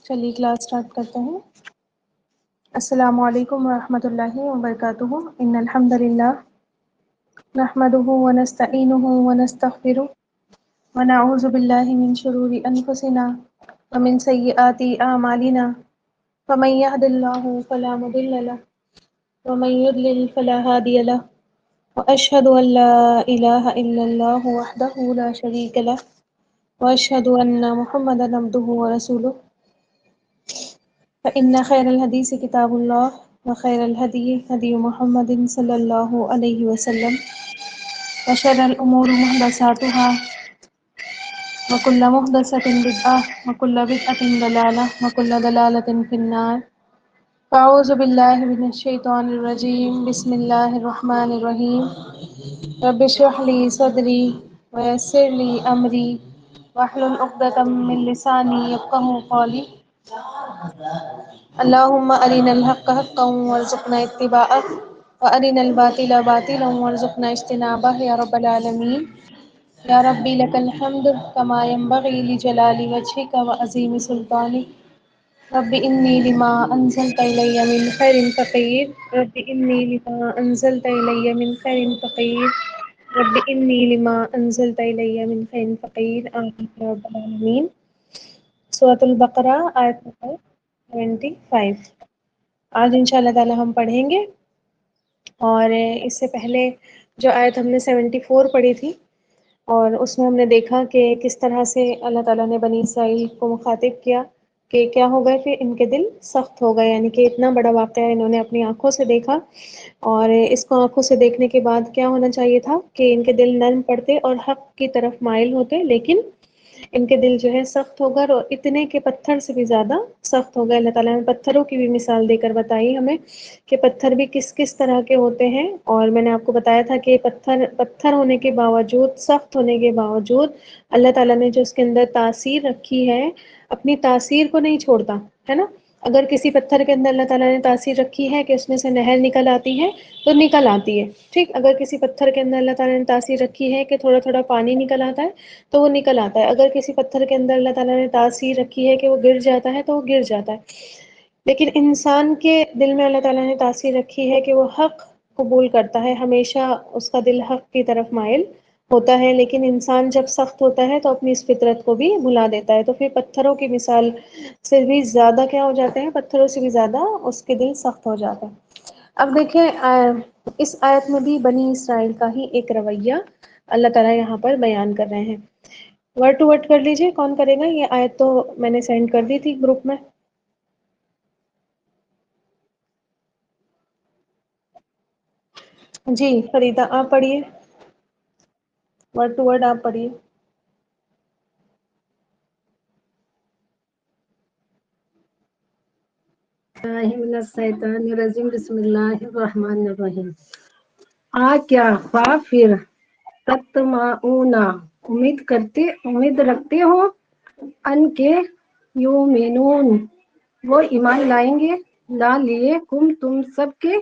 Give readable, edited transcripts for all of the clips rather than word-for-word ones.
چلیے class start کرتے ہیں۔ السلام علیکم ورحمۃ اللہ وبرکاتہ۔ ان الحمد للہ نحمده ونستعینه ونستغفره ونعوذ باللہ من شرور انفسنا ومن سیئات اعمالنا فمن يهد الله فلا مضل له ومن يضلل فلا هادي له واشهد ان لا اله الا الله وحده لا شريك له واشهد ان محمدا عبده ورسوله فإن خير الحديث كتاب الله وخير الهدي هدي محمد صلى الله عليه وسلم وشر الأمور محدثاتها وكل محدثة بدعة وكل بدعة ضلالة وكل ضلالة في النار فأعوذ بالله من الشيطان الرجيم بسم الله الرحمن الرحيم رب اشرح لي صدري ويسر لي أمري واحلل عقدة من لساني يفقهوا قولي اللهم أرنا الحق حقا وارزقنا اتباعه وأرنا الباطل باطلا وارزقنا اجتنابه يا رب العالمين يا ربي لك الحمد كما ينبغي لجلال وجهك وعظيم سلطانك رب إني لما أنزلت إلي من خير فقير رب إني لما أنزلت إلي من خير فقير رب إني لما أنزلت إلي من خير فقير آمين يا رب العالمين۔ سورۃ البقرہ آیت نمبر 75 آج ان شاء اللہ تعالی ہم پڑھیں گے، اور اس سے پہلے جو آیت ہم نے 74 پڑھی تھی، اور اس میں ہم نے دیکھا کہ کس طرح سے اللہ تعالیٰ نے بنی اسرائیل کو مخاطب کیا کہ کیا ہو گئے، پھر ان کے دل سخت ہو گئے، یعنی کہ اتنا بڑا واقعہ انہوں نے اپنی آنکھوں سے دیکھا، اور اس کو آنکھوں سے دیکھنے کے بعد کیا ہونا چاہیے تھا کہ ان کے دل نرم پڑتے اور حق کی طرف مائل ہوتے، لیکن ان کے دل جو ہے سخت ہو گئے، اور اتنے کے پتھر سے بھی زیادہ سخت ہو گئے۔ اللہ تعالیٰ نے پتھروں کی بھی مثال دے کر بتائی ہمیں کہ پتھر بھی کس کس طرح کے ہوتے ہیں، اور میں نے آپ کو بتایا تھا کہ پتھر ہونے کے باوجود، سخت ہونے کے باوجود، اللہ تعالیٰ نے جو اس کے اندر تاثیر رکھی ہے، اپنی تاثیر کو نہیں چھوڑتا ہے نا۔ اگر کسی پتھر کے اندر اللہ تعالیٰ نے تاثیر رکھی ہے کہ اس میں سے نہر نکل آتی ہے تو نکل آتی ہے، ٹھیک۔ اگر کسی پتھر کے اندر اللہ تعالیٰ نے تاثیر رکھی ہے کہ تھوڑا تھوڑا پانی نکل آتا ہے تو وہ نکل آتا ہے، اگر کسی پتھر کے اندر اللہ تعالیٰ نے تاثیر رکھی ہے کہ وہ گر جاتا ہے تو وہ گر جاتا ہے۔ لیکن انسان کے دل میں اللہ تعالیٰ نے تاثیر رکھی ہے کہ وہ حق قبول کرتا ہے، ہمیشہ اس کا دل حق کی طرف مائل ہوتا ہے، لیکن انسان جب سخت ہوتا ہے تو اپنی اس فطرت کو بھی بھلا دیتا ہے، تو پھر پتھروں کی مثال سے بھی زیادہ کیا ہو جاتے ہیں، پتھروں سے بھی زیادہ اس کے دل سخت ہو جاتا ہے۔ اب دیکھیں اس آیت میں بھی بنی اسرائیل کا ہی ایک رویہ اللہ تعالیٰ یہاں پر بیان کر رہے ہیں۔ ورڈ ٹو ورڈ کر لیجئے، کون کرے گا؟ یہ آیت تو میں نے سینڈ کر دی تھی گروپ میں۔ جی فریدہ آپ پڑھیے، ورڈ ٹو ورڈ آپ پڑھیے۔ اللہ من الشیطان الرجیم، بسم اللہ الرحمن الرحیم۔ کیا پھر تطمعون امید رکھتے ہو ان کے یؤمنون وہ ایمان لائیں گے، لا لیے تم سب کے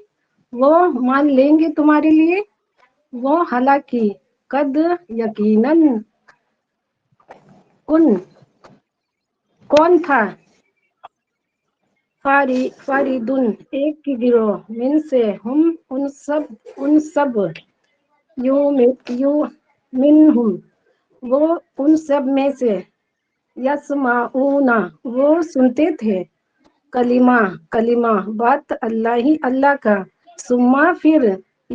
وہ مان لیں گے تمہارے لیے، وہ حالانکہ قد یقیناً کون تھا فاریدن ایک کی گروہ، من سے ہم ان سب منہم وہ ان سب میں سے، یسمعون وہ سنتے تھے، کلمہ بات اللہ کا، ثم پھر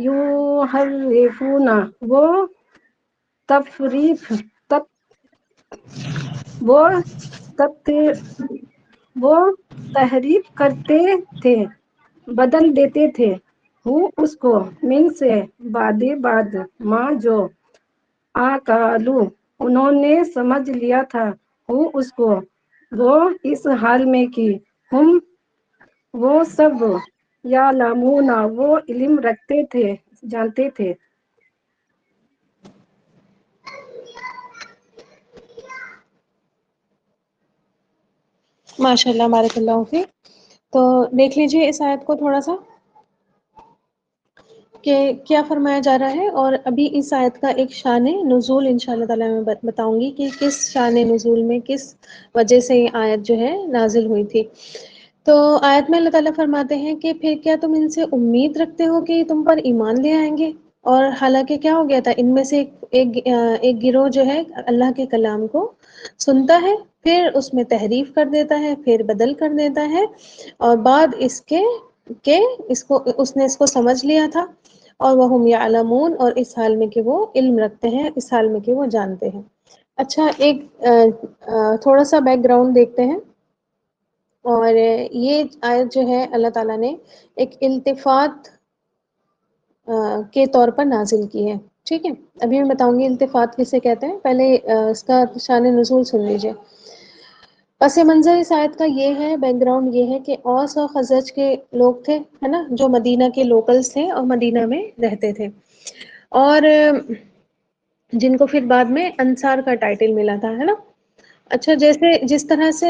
یحرفون وہ تفریف وہ وہ تحریف کرتے تھے، بدل دیتے تھے، اس کو، من سے بعد ماں جو آکالو انہوں نے سمجھ لیا تھا، اس کو، وہ اس حال میں کہ ہم وہ سب یعلمون وہ علم رکھتے تھے، جانتے تھے۔ ماشاء اللہ، بارک اللہ فیک۔ تو دیکھ لیجئے اس آیت کو تھوڑا سا کہ کیا فرمایا جا رہا ہے، اور ابھی اس آیت کا ایک شان نزول انشاءاللہ تعالیٰ میں بتاؤں گی کہ کس شان نزول میں کس وجہ سے یہ آیت جو ہے نازل ہوئی تھی۔ تو آیت میں اللہ تعالیٰ فرماتے ہیں کہ پھر کیا تم ان سے امید رکھتے ہو کہ تم پر ایمان لے آئیں گے؟ اور حالانکہ کیا ہو گیا تھا، ان میں سے ایک گروہ جو ہے اللہ کے کلام کو سنتا ہے، پھر اس میں تحریف کر دیتا ہے، پھر بدل کر دیتا ہے، اور بعد اس کے کہ اس نے اس کو سمجھ لیا تھا، اور وہم یعلمون، اور اس حال میں کہ وہ علم رکھتے ہیں، اس حال میں کہ وہ جانتے ہیں۔ اچھا، ایک تھوڑا سا بیک گراؤنڈ دیکھتے ہیں، اور یہ آیت جو ہے اللہ تعالیٰ نے ایک التفات کے طور پر نازل کی ہے، ٹھیک ہے؟ ابھی میں بتاؤں گی التفات کسے کہتے ہیں، پہلے اس کا شان نزول سن لیجئے۔ پس منظر اس آیت کا یہ ہے، بیک گراؤنڈ یہ ہے کہ اوس اور خزرج کے لوگ تھے، ہے نا، جو مدینہ کے لوکلز تھے اور مدینہ میں رہتے تھے، اور جن کو پھر بعد میں انصار کا ٹائٹل ملا تھا، ہے نا۔ اچھا، جس طرح سے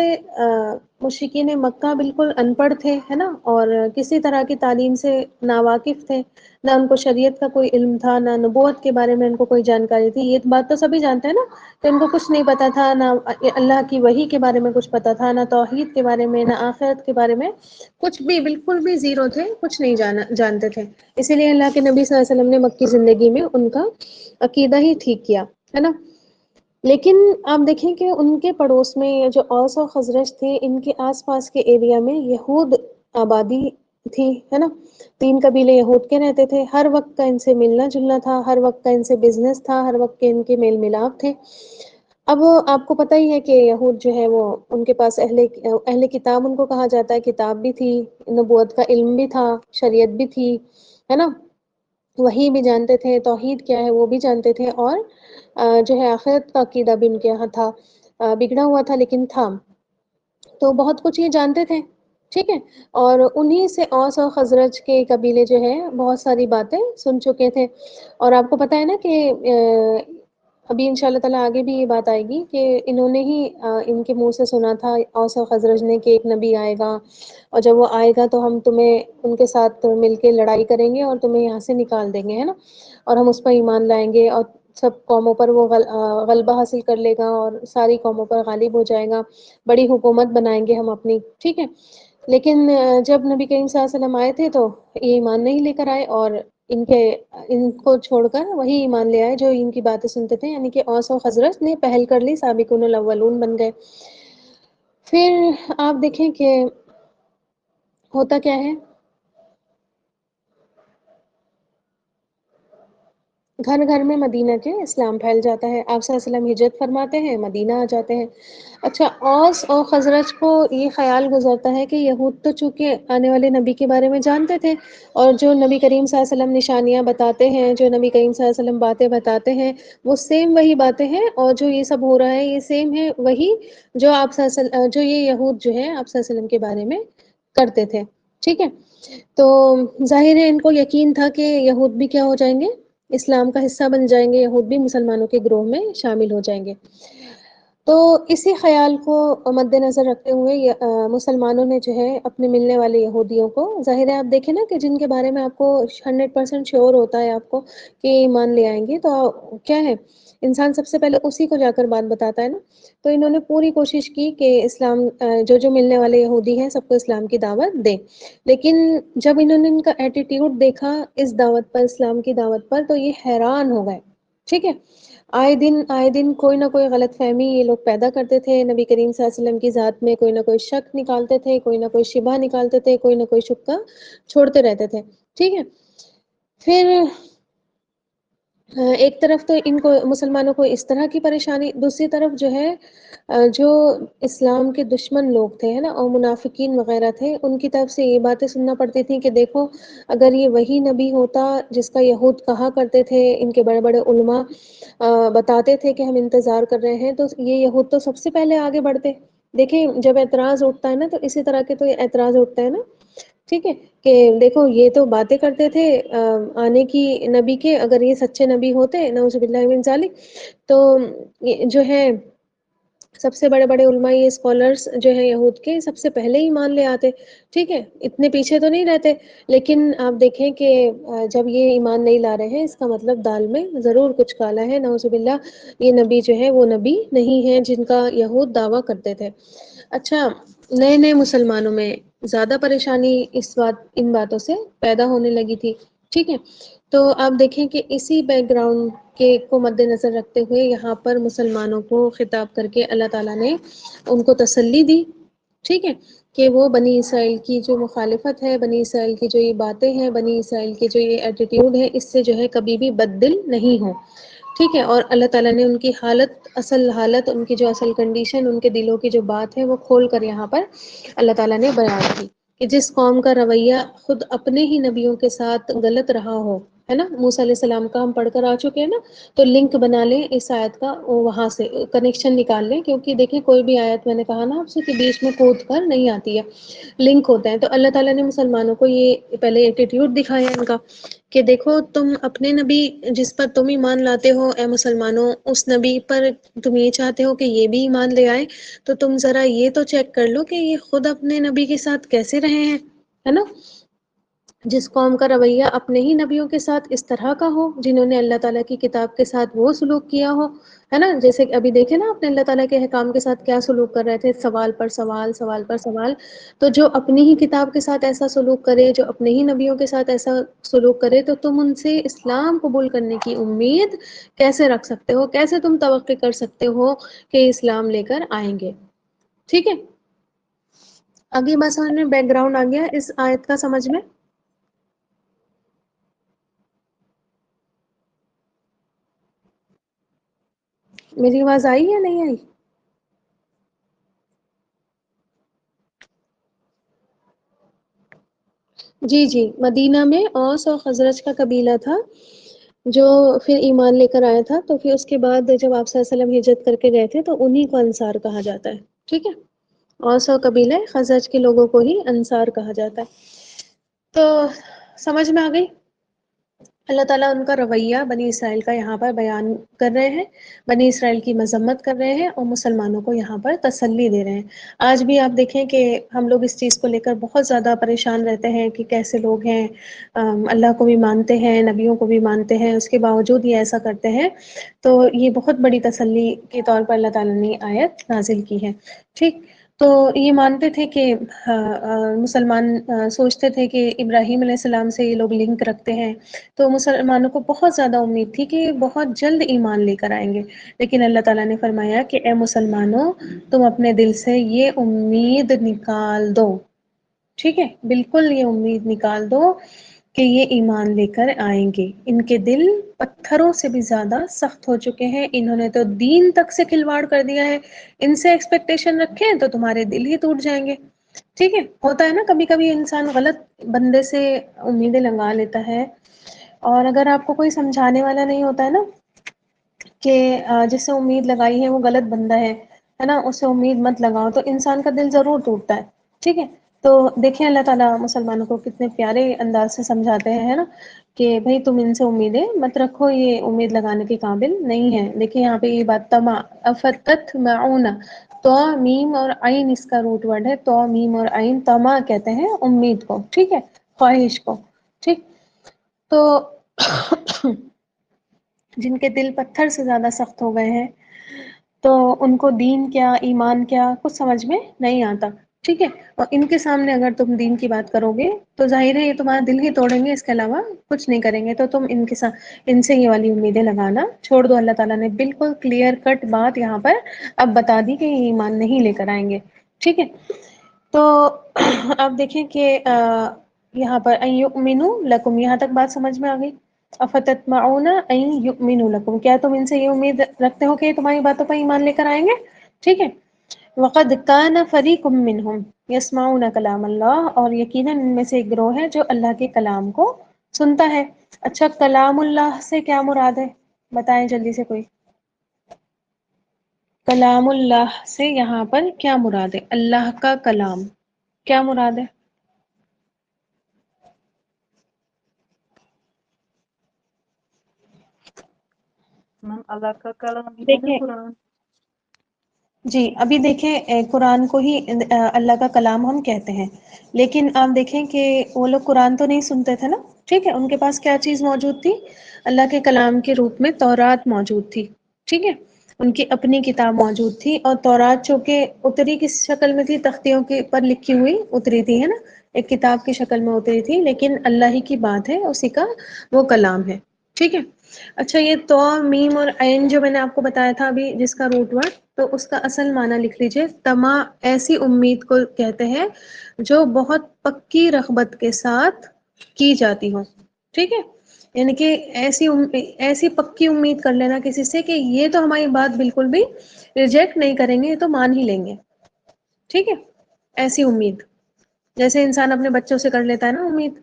مشرکین مکہ بالکل ان پڑھ تھے، ہے نا، اور کسی طرح کی تعلیم سے ناواقف تھے، نہ ان کو شریعت کا کوئی علم تھا، نہ نبوت کے بارے میں ان کو کوئی جانکاری تھی، یہ بات تو سبھی جانتے ہیں نا کہ ان کو کچھ نہیں پتا تھا، نہ اللہ کی وحی کے بارے میں کچھ پتا تھا، نہ توحید کے بارے میں، نہ آخرت کے بارے میں، کچھ بھی، بالکل بھی زیرو تھے، کچھ نہیں جانتے تھے۔ اسی لیے اللہ کے نبی صلی اللہ علیہ وسلم نے مکی زندگی میں ان کا عقیدہ ہی ٹھیک کیا، ہے نا۔ لیکن آپ دیکھیں کہ ان کے پڑوس میں جو اوس اور خزرج تھے، ان کے آس پاس کے ایریا میں یہود آبادی تھی، ہے نا۔ 3 قبیلے یہود کے رہتے تھے، ہر وقت کا ان سے ملنا جلنا تھا، ہر وقت کا ان سے بزنس تھا، ہر وقت کے ان کے میل ملاپ تھے۔ اب آپ کو پتہ ہی ہے کہ یہود جو ہے وہ ان کے پاس اہل کتاب ان کو کہا جاتا ہے، کتاب بھی تھی، نبوت کا علم بھی تھا، شریعت بھی تھی، ہے نا، وحی بھی جانتے تھے، توحید کیا ہے وہ بھی جانتے تھے، اور جو ہے آخرت کا عقیدہ بھی ان کے یہاں تھا، بگڑا ہوا تھا لیکن تھا، تو بہت کچھ یہ جانتے تھے، ٹھیک ہے۔ اور انہی سے اوس اور خزرج کے قبیلے جو ہے بہت ساری باتیں سن چکے تھے، اور آپ کو پتہ ہے نا کہ ابھی انشاءاللہ تعالیٰ آگے بھی یہ بات آئے گی کہ انہوں نے ہی ان کے منہ سے سنا تھا، اوس اور خزرج نے، کہ ایک نبی آئے گا، اور جب وہ آئے گا تو ہم تمہیں ان کے ساتھ مل کے لڑائی کریں گے اور تمہیں یہاں سے نکال دیں گے، ہے نا، اور ہم اس پر ایمان لائیں گے، اور سب قوموں پر وہ غلبہ حاصل کر لے گا اور ساری قوموں پر غالب ہو جائے گا، بڑی حکومت بنائیں گے ہم اپنی، ٹھیک ہے۔ لیکن جب نبی کریم صلی اللہ علیہ وسلم آئے تھے تو یہ ایمان نہیں لے کر آئے، اور ان کو چھوڑ کر وہی ایمان لے آئے جو ان کی باتیں سنتے تھے، یعنی کہ اوس اور خزرج نے پہل کر لی، سابقون الاولون بن گئے۔ پھر آپ دیکھیں کہ ہوتا کیا ہے، گھر گھر میں مدینہ کے اسلام پھیل جاتا ہے، آپ صلی اللہ علیہ وسلم ہجرت فرماتے ہیں، مدینہ آ جاتے ہیں۔ اچھا، اوس اور خزرج کو یہ خیال گزرتا ہے کہ یہود تو چونکہ آنے والے نبی کے بارے میں جانتے تھے، اور جو نبی کریم صلی اللہ علیہ وسلم نشانیاں بتاتے ہیں، جو نبی کریم صلی اللہ علیہ وسلم باتیں بتاتے ہیں، وہ سیم وہی باتیں ہیں، اور جو یہ سب ہو رہا ہے یہ سیم ہے وہی جو آپ صلی اللہ علیہ وسلم، جو یہ یہود جو ہے آپ صلی اللہ علیہ وسلم کے بارے میں کرتے تھے، ٹھیک ہے۔ تو ظاہر ہے ان کو یقین تھا کہ یہود بھی کیا ہو جائیں گے، اسلام کا حصہ بن جائیں گے، یہود بھی مسلمانوں کے گروہ میں شامل ہو جائیں گے۔ تو اسی خیال کو مد نظر رکھتے ہوئے مسلمانوں نے جو ہے اپنے ملنے والے یہودیوں کو، ظاہر ہے آپ دیکھیں نا کہ جن کے بارے میں آپ کو 100% شیور ہوتا ہے آپ کو کہ ایمان لے آئیں گے، تو کیا ہے، انسان سب سے پہلے اسی کو جا کر بات بتاتا ہے نا۔ تو انہوں نے پوری کوشش کی کہ اسلام، جو ملنے والے یہودی ہیں سب کو اسلام کی دعوت دیں، لیکن جب انہوں نے ان کا ایٹیٹیوڈ دیکھا اس دعوت پر، اسلام کی دعوت پر، تو یہ حیران ہو گئے، ٹھیک ہے۔ آئے دن کوئی نہ کوئی غلط فہمی یہ لوگ پیدا کرتے تھے، نبی کریم صلی اللہ علیہ وسلم کی ذات میں کوئی نہ کوئی شک نکالتے تھے، کوئی نہ کوئی شبہ نکالتے تھے، کوئی نہ کوئی شبہ چھوڑتے رہتے تھے، ٹھیک ہے۔ پھر ایک طرف تو ان کو، مسلمانوں کو اس طرح کی پریشانی، دوسری طرف جو ہے جو اسلام کے دشمن لوگ تھے، ہے نا، اور منافقین وغیرہ تھے، ان کی طرف سے یہ باتیں سننا پڑتی تھیں کہ دیکھو اگر یہ وہی نبی ہوتا جس کا یہود کہا کرتے تھے، ان کے بڑے بڑے علماء بتاتے تھے کہ ہم انتظار کر رہے ہیں، تو یہ یہود تو سب سے پہلے آگے بڑھتے۔ دیکھیں جب اعتراض اٹھتا ہے نا تو اسی طرح کے تو اعتراض اٹھتا ہے نا، ٹھیک ہے، کہ دیکھو یہ تو باتیں کرتے تھے آنے کی نبی کے، اگر یہ سچے نبی ہوتے، نعوذ باللہ من ذالک، تو جو ہے سب سے بڑے بڑے علماء یہ اسکالرس جو ہیں یہود کے سب سے پہلے ایمان لے آتے، ٹھیک ہے، اتنے پیچھے تو نہیں رہتے، لیکن آپ دیکھیں کہ جب یہ ایمان نہیں لا رہے ہیں اس کا مطلب دال میں ضرور کچھ کالا ہے، نعوذ باللہ یہ نبی جو ہے وہ نبی نہیں ہے جن کا یہود دعویٰ کرتے تھے۔ اچھا، نئے نئے مسلمانوں میں زیادہ پریشانی ان باتوں سے پیدا ہونے لگی تھی، ٹھیک ہے، تو آپ دیکھیں کہ اسی بیک گراؤنڈ کے کو مد نظر رکھتے ہوئے یہاں پر مسلمانوں کو خطاب کر کے اللہ تعالیٰ نے ان کو تسلی دی، ٹھیک ہے، کہ وہ بنی اسرائیل کی جو مخالفت ہے، بنی اسرائیل کی جو یہ باتیں ہیں، بنی اسرائیل کی جو یہ ایٹیٹیوڈ ہے، اس سے جو ہے کبھی بھی بددل نہیں ہو، ٹھیک ہے، اور اللہ تعالیٰ نے ان کی اصل حالت، ان کی جو اصل کنڈیشن، ان کے دلوں کی جو بات ہے وہ کھول کر یہاں پر اللہ تعالیٰ نے بیان کی کہ جس قوم کا رویہ خود اپنے ہی نبیوں کے ساتھ غلط رہا ہو، ہے نا، موسیٰ علیہ السلام کا ہم پڑھ کر آ چکے ہیں نا، تو لنک بنا لیں اس آیت کا، وہاں سے کنیکشن نکال لیں، کیونکہ دیکھیں کوئی بھی آیت میں نے کہا نا آپ سے کہ بیچ میں کود کر نہیں آتی ہے، لنک ہوتا ہے، تو اللہ تعالیٰ نے مسلمانوں کو یہ پہلے ایٹیٹیوڈ دکھایا ان کا کہ دیکھو تم اپنے نبی جس پر تم ایمان لاتے ہو اے مسلمانوں، اس نبی پر تم یہ چاہتے ہو کہ یہ بھی ایمان لے آئے، تو تم ذرا یہ تو چیک کر لو کہ یہ خود اپنے نبی کے ساتھ کیسے رہے ہیں، ہے نا، جس قوم کا رویہ اپنے ہی نبیوں کے ساتھ اس طرح کا ہو، جنہوں نے اللہ تعالیٰ کی کتاب کے ساتھ وہ سلوک کیا ہو، ہے نا، جیسے کہ ابھی دیکھیں نا آپ نے اللہ تعالیٰ کے احکام کے ساتھ کیا سلوک کر رہے تھے، سوال پر سوال، سوال پر سوال، تو جو اپنی ہی کتاب کے ساتھ ایسا سلوک کرے، جو اپنے ہی نبیوں کے ساتھ ایسا سلوک کرے، تو تم ان سے اسلام قبول کرنے کی امید کیسے رکھ سکتے ہو، کیسے تم توقع کر سکتے ہو کہ اسلام لے کر آئیں گے، ٹھیک ہے، آگے بات سمجھ میں، بیک گراؤنڈ آ گیا اس آیت کا سمجھ میں؟ میری آواز آئی یا نہیں آئی؟ جی جی، مدینہ میں اوس اور خزرج کا قبیلہ تھا جو پھر ایمان لے کر آیا تھا، تو پھر اس کے بعد جب آپ صلی اللہ علیہ وسلم ہجرت کر کے گئے تھے تو انہی کو انصار کہا جاتا ہے، ٹھیک ہے، اوس اور قبیلہ خزرج کے لوگوں کو ہی انصار کہا جاتا ہے، تو سمجھ میں آ گئی؟ اللہ تعالیٰ ان کا رویہ بنی اسرائیل کا یہاں پر بیان کر رہے ہیں، بنی اسرائیل کی مذمت کر رہے ہیں اور مسلمانوں کو یہاں پر تسلی دے رہے ہیں۔ آج بھی آپ دیکھیں کہ ہم لوگ اس چیز کو لے کر بہت زیادہ پریشان رہتے ہیں کہ کیسے لوگ ہیں اللہ کو بھی مانتے ہیں، نبیوں کو بھی مانتے ہیں، اس کے باوجود یہ ایسا کرتے ہیں، تو یہ بہت بڑی تسلی کے طور پر اللہ تعالیٰ نے آیت نازل کی ہے، ٹھیک، تو یہ مانتے تھے کہ مسلمان سوچتے تھے کہ ابراہیم علیہ السلام سے یہ لوگ لنک رکھتے ہیں، تو مسلمانوں کو بہت زیادہ امید تھی کہ بہت جلد ایمان لے کر آئیں گے، لیکن اللہ تعالیٰ نے فرمایا کہ اے مسلمانوں تم اپنے دل سے یہ امید نکال دو، ٹھیک ہے، بالکل یہ امید نکال دو کہ یہ ایمان لے کر آئیں گے، ان کے دل پتھروں سے بھی زیادہ سخت ہو چکے ہیں، انہوں نے تو دین تک سے کھلواڑ کر دیا ہے، ان سے ایکسپیکٹیشن رکھیں تو تمہارے دل ہی ٹوٹ جائیں گے، ٹھیک ہے، ہوتا ہے نا کبھی کبھی انسان غلط بندے سے امیدیں لگا لیتا ہے، اور اگر آپ کو کوئی سمجھانے والا نہیں ہوتا ہے نا کہ جس سے امید لگائی ہے وہ غلط بندہ ہے نا، اس سے امید مت لگاؤ، تو انسان کا دل ضرور ٹوٹتا ہے، ٹھیک ہے، تو دیکھیں اللہ تعالیٰ مسلمانوں کو کتنے پیارے انداز سے سمجھاتے ہیں، ہے نا، کہ بھئی تم ان سے امیدیں مت رکھو، یہ امید لگانے کے قابل نہیں ہے، دیکھیں یہاں پہ یہ بات افتتمعون، تو میم اور عین اس کا روٹ ورڈ ہے، تو میم اور عین، تما کہتے ہیں امید کو، ٹھیک ہے، خواہش کو، ٹھیک، تو جن کے دل پتھر سے زیادہ سخت ہو گئے ہیں تو ان کو دین کیا، ایمان کیا، کچھ سمجھ میں نہیں آتا، ٹھیک ہے، اور ان کے سامنے اگر تم دین کی بات کرو گے تو ظاہر ہے یہ تمہارا دل ہی توڑیں گے، اس کے علاوہ کچھ نہیں کریں گے، تو تم ان کے ساتھ ان سے یہ والی امیدیں لگانا چھوڑ دو، اللہ تعالیٰ نے بالکل کلیئر کٹ بات یہاں پر اب بتا دی کہ یہ ایمان نہیں لے کر آئیں گے، ٹھیک ہے، تو آپ دیکھیں کہ یہاں پر ان یؤمنوا لکم، یہاں تک بات سمجھ میں آ گئی؟ افتطمعون ان یؤمنوا لکم، کیا تم ان سے یہ امید رکھتے ہو کہ یہ تمہاری باتوں پر ایمان لے کر آئیں گے، ٹھیک ہے، وقد کان فریق منہم یسمعون کلام اللہ، اور یقیناً ان میں سے ایک گروہ ہے جو اللہ کے کلام کو سنتا ہے۔ اچھا، کلام اللہ سے کیا مراد ہے؟ بتائیں جلدی سے کوئی، کلام اللہ سے یہاں پر کیا مراد ہے؟ اللہ کا کلام کیا مراد ہے؟ میم اللہ کا کلام بھی ہے نا دیکھیں قرآن۔ جی ابھی دیکھیں قرآن کو ہی اللہ کا کلام ہم کہتے ہیں، لیکن آپ دیکھیں کہ وہ لوگ قرآن تو نہیں سنتے تھے نا، ٹھیک ہے، ان کے پاس کیا چیز موجود تھی؟ اللہ کے کلام کے روپ میں تورات موجود تھی، ٹھیک ہے، ان کی اپنی کتاب موجود تھی، اور تورات چونکہ اتری کس شکل میں تھی؟ تختیوں کے پر لکھی ہوئی اتری تھی، ہے نا، ایک کتاب کی شکل میں اتری تھی، لیکن اللہ ہی کی بات ہے، اسی کا وہ کلام ہے، ٹھیک ہے۔ اچھا یہ تو میم اور عین جو میں نے آپ کو بتایا تھا ابھی جس کا روٹ ورڈ، تو اس کا اصل معنی لکھ لیجئے، طمع ایسی امید کو کہتے ہیں جو بہت پکی رغبت کے ساتھ کی جاتی ہو، ٹھیک ہے، یعنی کہ ایسی پکی امید کر لینا کسی سے کہ یہ تو ہماری بات بالکل بھی ریجیکٹ نہیں کریں گے، یہ تو مان ہی لیں گے، ٹھیک ہے، ایسی امید جیسے انسان اپنے بچوں سے کر لیتا ہے نا امید،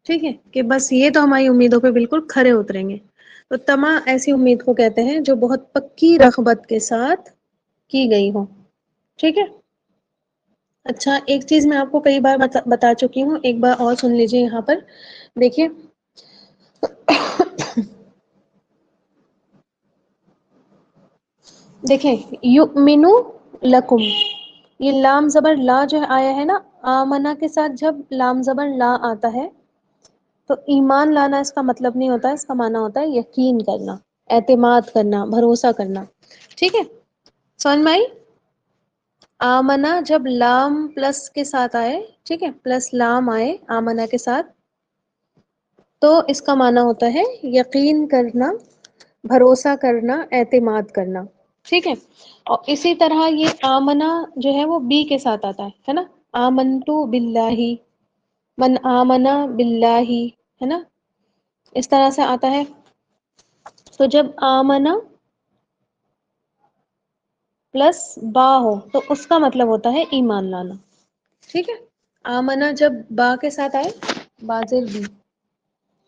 ٹھیک ہے، کہ بس یہ تو ہماری امیدوں پہ بالکل کھرے اتریں گے، تو طمع ایسی امید کو کہتے ہیں جو بہت پکی رغبت کے ساتھ کی گئی ہو، ٹھیک ہے۔ اچھا ایک چیز میں آپ کو کئی بار بتا چکی ہوں، ایک بار اور سن لیجئے یہاں پر، دیکھیے دیکھیں یؤمنو لکم، یہ لام زبر لا جو آیا ہے نا، آمنہ کے ساتھ جب لام زبر لا آتا ہے تو ایمان لانا اس کا مطلب نہیں ہوتا، اس کا معنی ہوتا ہے یقین کرنا، اعتماد کرنا، بھروسہ کرنا، ٹھیک ہے، سمجھ میں آئی؟ آمنہ جب لام پلس کے ساتھ آئے، ٹھیک ہے، پلس لام آئے آمنہ کے ساتھ، تو اس کا معنی ہوتا ہے یقین کرنا، بھروسہ کرنا، اعتماد کرنا، ٹھیک ہے، اور اسی طرح یہ آمنہ جو ہے وہ بی کے ساتھ آتا ہے نا، آمنتو باللہ، من آمنہ باللہ، ہے نا، اس طرح سے آتا ہے، تو جب آمنہ پلس با ہو تو اس کا مطلب ہوتا ہے ایمان لانا، ٹھیک ہے، آمنہ جب با کے ساتھ آئے، بازر بی،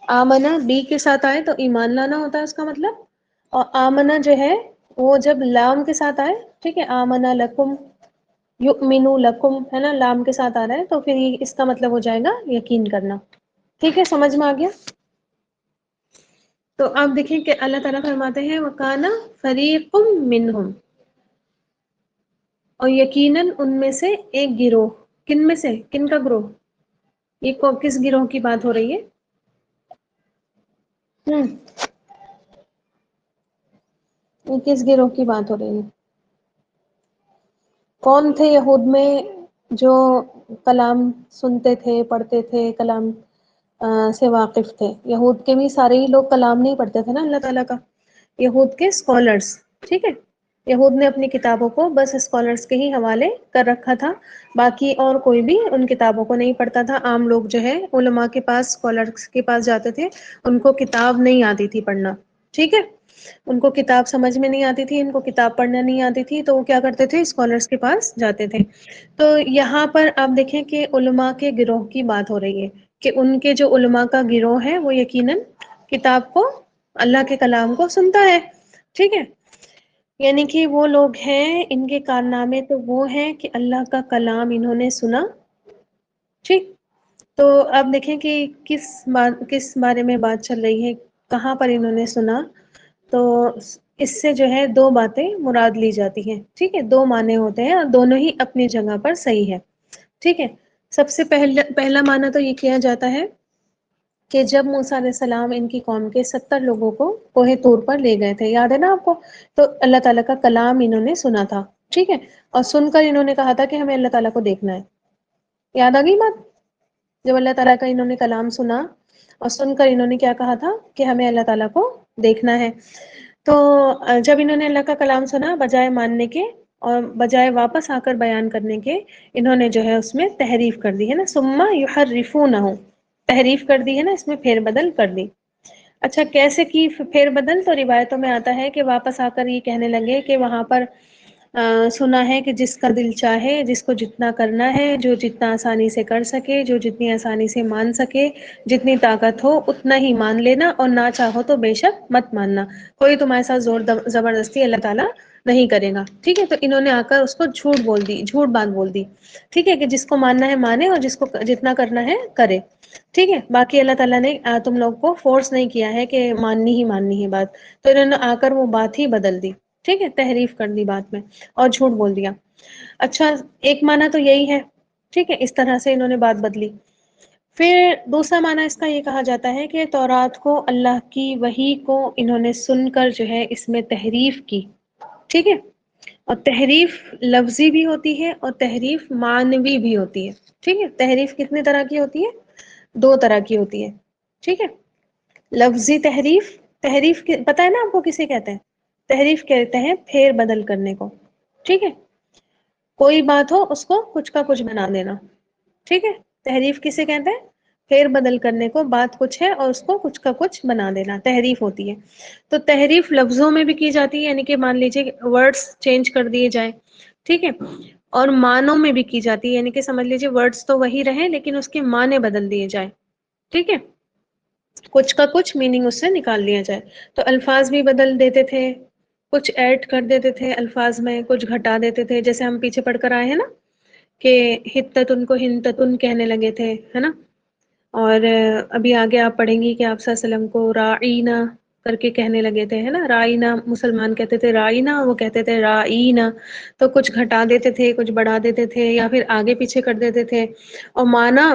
آمنہ بی کے ساتھ آئے تو ایمان لانا ہوتا ہے اس کا مطلب، اور آمنہ جو ہے وہ جب لام کے ساتھ آئے، ٹھیک ہے، آمنہ لکم، یؤمنو لکم، ہے نا، لام کے ساتھ آ رہا ہے تو پھر اس کا مطلب ہو جائے گا یقین کرنا، ٹھیک ہے، سمجھ میں آ گیا؟ تو آپ دیکھیں کہ اللہ تعالیٰ فرماتے ہیں وَقَانَ فَرِيقٌ مِّنْهُمْ، اور یقیناً ان میں سے ایک گروہ، کن میں سے؟ کن کا گروہ؟ یہ کس گروہ کی بات ہو رہی ہے؟ یہ کس گروہ کی بات ہو رہی ہے؟ کون تھے یہود میں جو کلام سنتے تھے، پڑھتے تھے، کلام سے واقف تھے؟ یہود کے بھی سارے ہی لوگ کلام نہیں پڑھتے تھے نا اللہ تعالیٰ کا، یہود کے اسکالرس، ٹھیک ہے، یہود نے اپنی کتابوں کو بس اسکالرس کے ہی حوالے کر رکھا تھا، باقی اور کوئی بھی ان کتابوں کو نہیں پڑھتا تھا، عام لوگ جو ہے علماء کے پاس، اسکالرس کے پاس جاتے تھے، ان کو کتاب نہیں آتی تھی پڑھنا، ٹھیک ہے، ان کو کتاب سمجھ میں نہیں آتی تھی، ان کو کتاب پڑھنا نہیں آتی تھی، تو وہ کیا کرتے تھے؟ اسکالرس کے پاس جاتے تھے۔ تو یہاں پر آپ دیکھیں کہ علماء کے گروہ کی بات ہو رہی ہے کہ ان کے جو علماء کا گروہ ہے وہ یقیناً کتاب کو، اللہ کے کلام کو سنتا ہے، ٹھیک ہے، یعنی کہ وہ لوگ ہیں، ان کے کارنامے تو وہ ہیں کہ اللہ کا کلام انہوں نے سنا، ٹھیک، تو آپ دیکھیں کہ کس بارے میں بات چل رہی ہے، کہاں پر انہوں نے سنا، تو اس سے جو ہے دو باتیں مراد لی جاتی ہیں، ٹھیک ہے، دو معنی ہوتے ہیں اور دونوں ہی اپنی جگہ پر صحیح ہے، ٹھیک ہے۔ سب سے پہلا معنی تو یہ کیا جاتا ہے کہ جب موسیٰ علیہ السلام ان کی قوم کے 70 لوگوں کو کوہ طور پر لے گئے تھے، یاد ہے نا آپ کو، تو اللہ تعالیٰ کا کلام انہوں نے سنا تھا، ٹھیک ہے، اور سن کر انہوں نے کہا تھا کہ ہمیں اللہ تعالیٰ کو دیکھنا ہے، یاد آ گئی بات؟ جب اللہ تعالیٰ کا انہوں نے کلام سنا اور سن کر انہوں نے کیا کہا تھا کہ ہمیں اللہ تعالیٰ کو دیکھنا ہے، تو جب انہوں نے اللہ کا کلام سنا، بجائے ماننے کے اور بجائے واپس آ کر بیان کرنے کے، انہوں نے جو ہے اس میں تحریف کر دی ہے نا، ثم یحرفونہ، تحریف کر دی ہے نا، اس میں پھیر بدل کر دی۔ اچھا کیسے کی پھیر بدل؟ تو روایتوں میں آتا ہے کہ واپس آ کر یہ کہنے لگے کہ وہاں پر سنا ہے کہ جس کا دل چاہے، جس کو جتنا کرنا ہے، جو جتنا آسانی سے کر سکے، جو جتنی آسانی سے مان سکے، جتنی طاقت ہو اتنا ہی مان لینا، اور نہ چاہو تو بے شک مت ماننا، کوئی تمہارے ساتھ زور زبردستی اللہ تعالیٰ نہیں کرے گا، ٹھیک ہے، تو انہوں نے آ کر اس کو جھوٹ بات بول دی، ٹھیک ہے، کہ جس کو ماننا ہے مانے اور جس کو جتنا کرنا ہے کرے، ٹھیک ہے، باقی اللہ تعالیٰ نے تم لوگ کو فورس نہیں کیا ہے کہ ماننی ہی ماننی ہے بات، تو انہوں نے آ کر وہ بات ہی بدل دی، ٹھیک ہے، تحریف کر دی بات میں اور جھوٹ بول دیا. اچھا ایک معنی تو یہی ہے، ٹھیک ہے، اس طرح سے انہوں نے بات بدلی. پھر دوسرا معنی اس کا یہ کہا جاتا ہے کہ تورات کو، اللہ کی وحی کو انہوں نے سن کر جو ہے اس میں تحریف کی. ٹھیک ہے، اور تحریف لفظی بھی ہوتی ہے اور تحریف معنوی بھی ہوتی ہے. ٹھیک ہے، تحریف کتنے طرح کی ہوتی ہے؟ 2 طرح کی ہوتی ہے. ٹھیک ہے، لفظی تحریف، تحریف پتہ ہے نا آپ کو کسے کہتے ہیں؟ تحریف کہتے ہیں پھیر بدل کرنے کو. ٹھیک ہے، کوئی بات ہو اس کو کچھ کا کچھ بنا دینا. ٹھیک ہے، تحریف کسے کہتے ہیں؟ پھیر بدل کرنے کو، بات کچھ ہے اور اس کو کچھ کا کچھ بنا دینا، تحریف ہوتی ہے. تو تحریف لفظوں میں بھی کی جاتی ہے، یعنی کہ مان لیجیے ورڈز چینج کر دیے جائیں. ٹھیک ہے، اور معنوں میں بھی کی جاتی ہے، یعنی کہ سمجھ لیجیے ورڈز تو وہی رہیں لیکن اس کے معنی بدل دیے جائیں. ٹھیک ہے، کچھ کا کچھ میننگ اس سے نکال لیا جائے. تو الفاظ بھی بدل دیتے تھے، کچھ ایڈ کر دیتے تھے الفاظ میں، کچھ گھٹا دیتے تھے. جیسے ہم پیچھے پڑھ کر آئے ہیں نا کہ حتتن کو ہنتتن کہنے لگے تھے، ہے نا. اور ابھی آگے آپ پڑھیں گی کہ آپ صلی اللہ علیہ وسلم کو رائینا کر کے کہنے لگے تھے، ہے نا. رائینا مسلمان کہتے تھے رائینا، وہ کہتے تھے رائینا. تو کچھ گھٹا دیتے تھے، کچھ بڑھا دیتے تھے، یا پھر آگے پیچھے کر دیتے تھے. اور معنی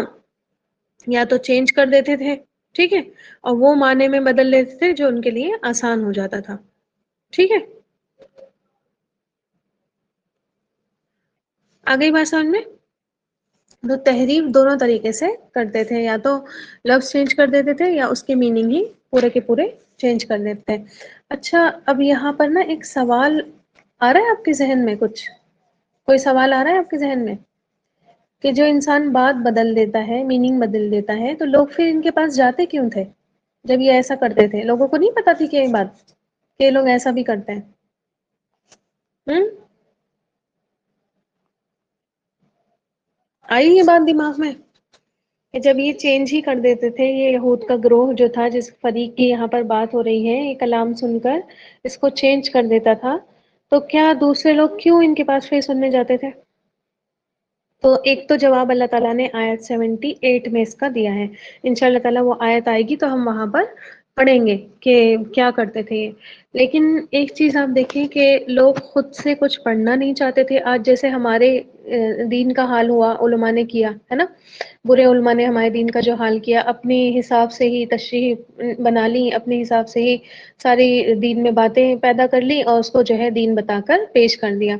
یا تو چینج کر دیتے تھے، ٹھیک ہے، اور وہ معنی میں بدل لیتے تھے جو ان کے لیے آسان ہو جاتا تھا. ٹھیک ہے، آگئی بات سمجھ میں؟ تو تحریف دونوں طریقے سے کرتے تھے، یا تو لفظ چینج کر دیتے تھے یا اس کے میننگ ہی پورے کے پورے چینج کر دیتے تھے. اچھا اب یہاں پر نا ایک سوال آ رہا ہے آپ کے ذہن میں؟ کچھ کوئی سوال آ رہا ہے آپ کے ذہن میں کہ جو انسان بات بدل دیتا ہے، میننگ بدل دیتا ہے، تو لوگ پھر ان کے پاس جاتے کیوں تھے جب یہ ایسا کرتے تھے؟ لوگوں کو نہیں پتا تھی کہ یہ بات کہ یہ لوگ ایسا بھی کرتے ہیں؟ آئی یہ بات دماغ میں کہ جب یہ چینج ہی کر دیتے تھے، یہ یہود کا گروہ جو تھا جس فریق کی یہاں پر بات ہو رہی ہے، یہ کلام سن کر اس کو چینج کر دیتا تھا، تو کیا دوسرے لوگ کیوں ان کے پاس پھر سننے جاتے تھے؟ تو ایک تو جواب اللہ تعالیٰ نے آیت 78 میں اس کا دیا ہے. انشاءاللہ تعالیٰ وہ آیت آئے گی تو ہم وہاں پر پڑھیں گے کہ کیا کرتے تھے یہ. لیکن ایک چیز آپ دیکھیں کہ لوگ خود سے کچھ پڑھنا نہیں چاہتے تھے. آج جیسے ہمارے دین کا حال ہوا، علماء نے کیا ہے نا، برے علماء نے ہمارے دین کا جو حال کیا، اپنے حساب سے ہی تشریح بنا لی، اپنے حساب سے ہی ساری دین میں باتیں پیدا کر لی اور اس کو جو ہے دین بتا کر پیش کر دیا.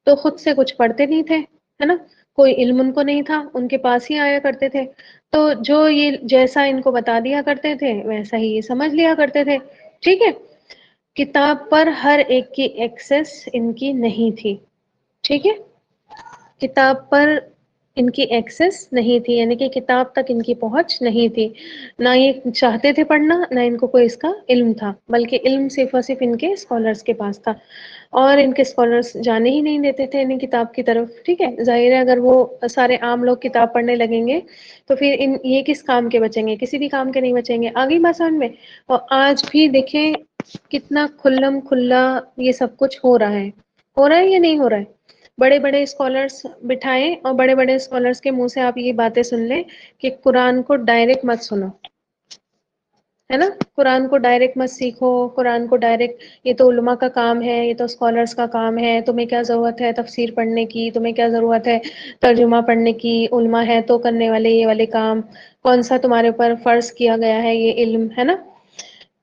تو خود سے کچھ پڑھتے نہیں تھے، ہے نا، کوئی علم ان کو نہیں تھا، ان کے پاس ہی آیا کرتے تھے. تو جو یہ جیسا ان کو بتا دیا کرتے تھے ویسا ہی یہ سمجھ لیا کرتے تھے. ٹھیک ہے، کتاب پر ہر ایک کی ایکسس ان کی نہیں تھی. ٹھیک ہے، کتاب پر ان کی ایکسس نہیں تھی، یعنی کہ کتاب تک ان کی پہنچ نہیں تھی. نہ یہ چاہتے تھے پڑھنا، نہ ان کو کوئی اس کا علم تھا، بلکہ علم صرف اور صرف ان کے اسکالرس کے پاس تھا، اور ان کے اسکالرس جانے ہی نہیں دیتے تھے انہیں کتاب کی طرف. ٹھیک ہے، ظاہر ہے اگر وہ سارے عام لوگ کتاب پڑھنے لگیں گے تو پھر یہ کس کام کے بچیں گے؟ کسی بھی کام کے نہیں بچیں گے. آگئی بات سمجھ میں؟ اور آج بھی دیکھیں کتنا کھلم کھلا یہ سب کچھ ہو رہا ہے. ہو رہا ہے یا نہیں ہو رہا ہے؟ بڑے بڑے اسکالرس بٹھائیں اور بڑے بڑے اسکالرس کے منہ سے آپ یہ باتیں سن لیں کہ قرآن کو ڈائریکٹ مت سنو، ہے نا، قرآن کو ڈائریکٹ مت سیکھو، قرآن کو ڈائریکٹ، یہ تو علماء کا کام ہے، یہ تو اسکالرس کا کام ہے، تمہیں کیا ضرورت ہے تفسیر پڑھنے کی، تمہیں کیا ضرورت ہے ترجمہ پڑھنے کی، علماء ہے تو کرنے والے یہ والے کام، کون سا تمہارے اوپر فرض کیا گیا ہے یہ علم، ہے نا.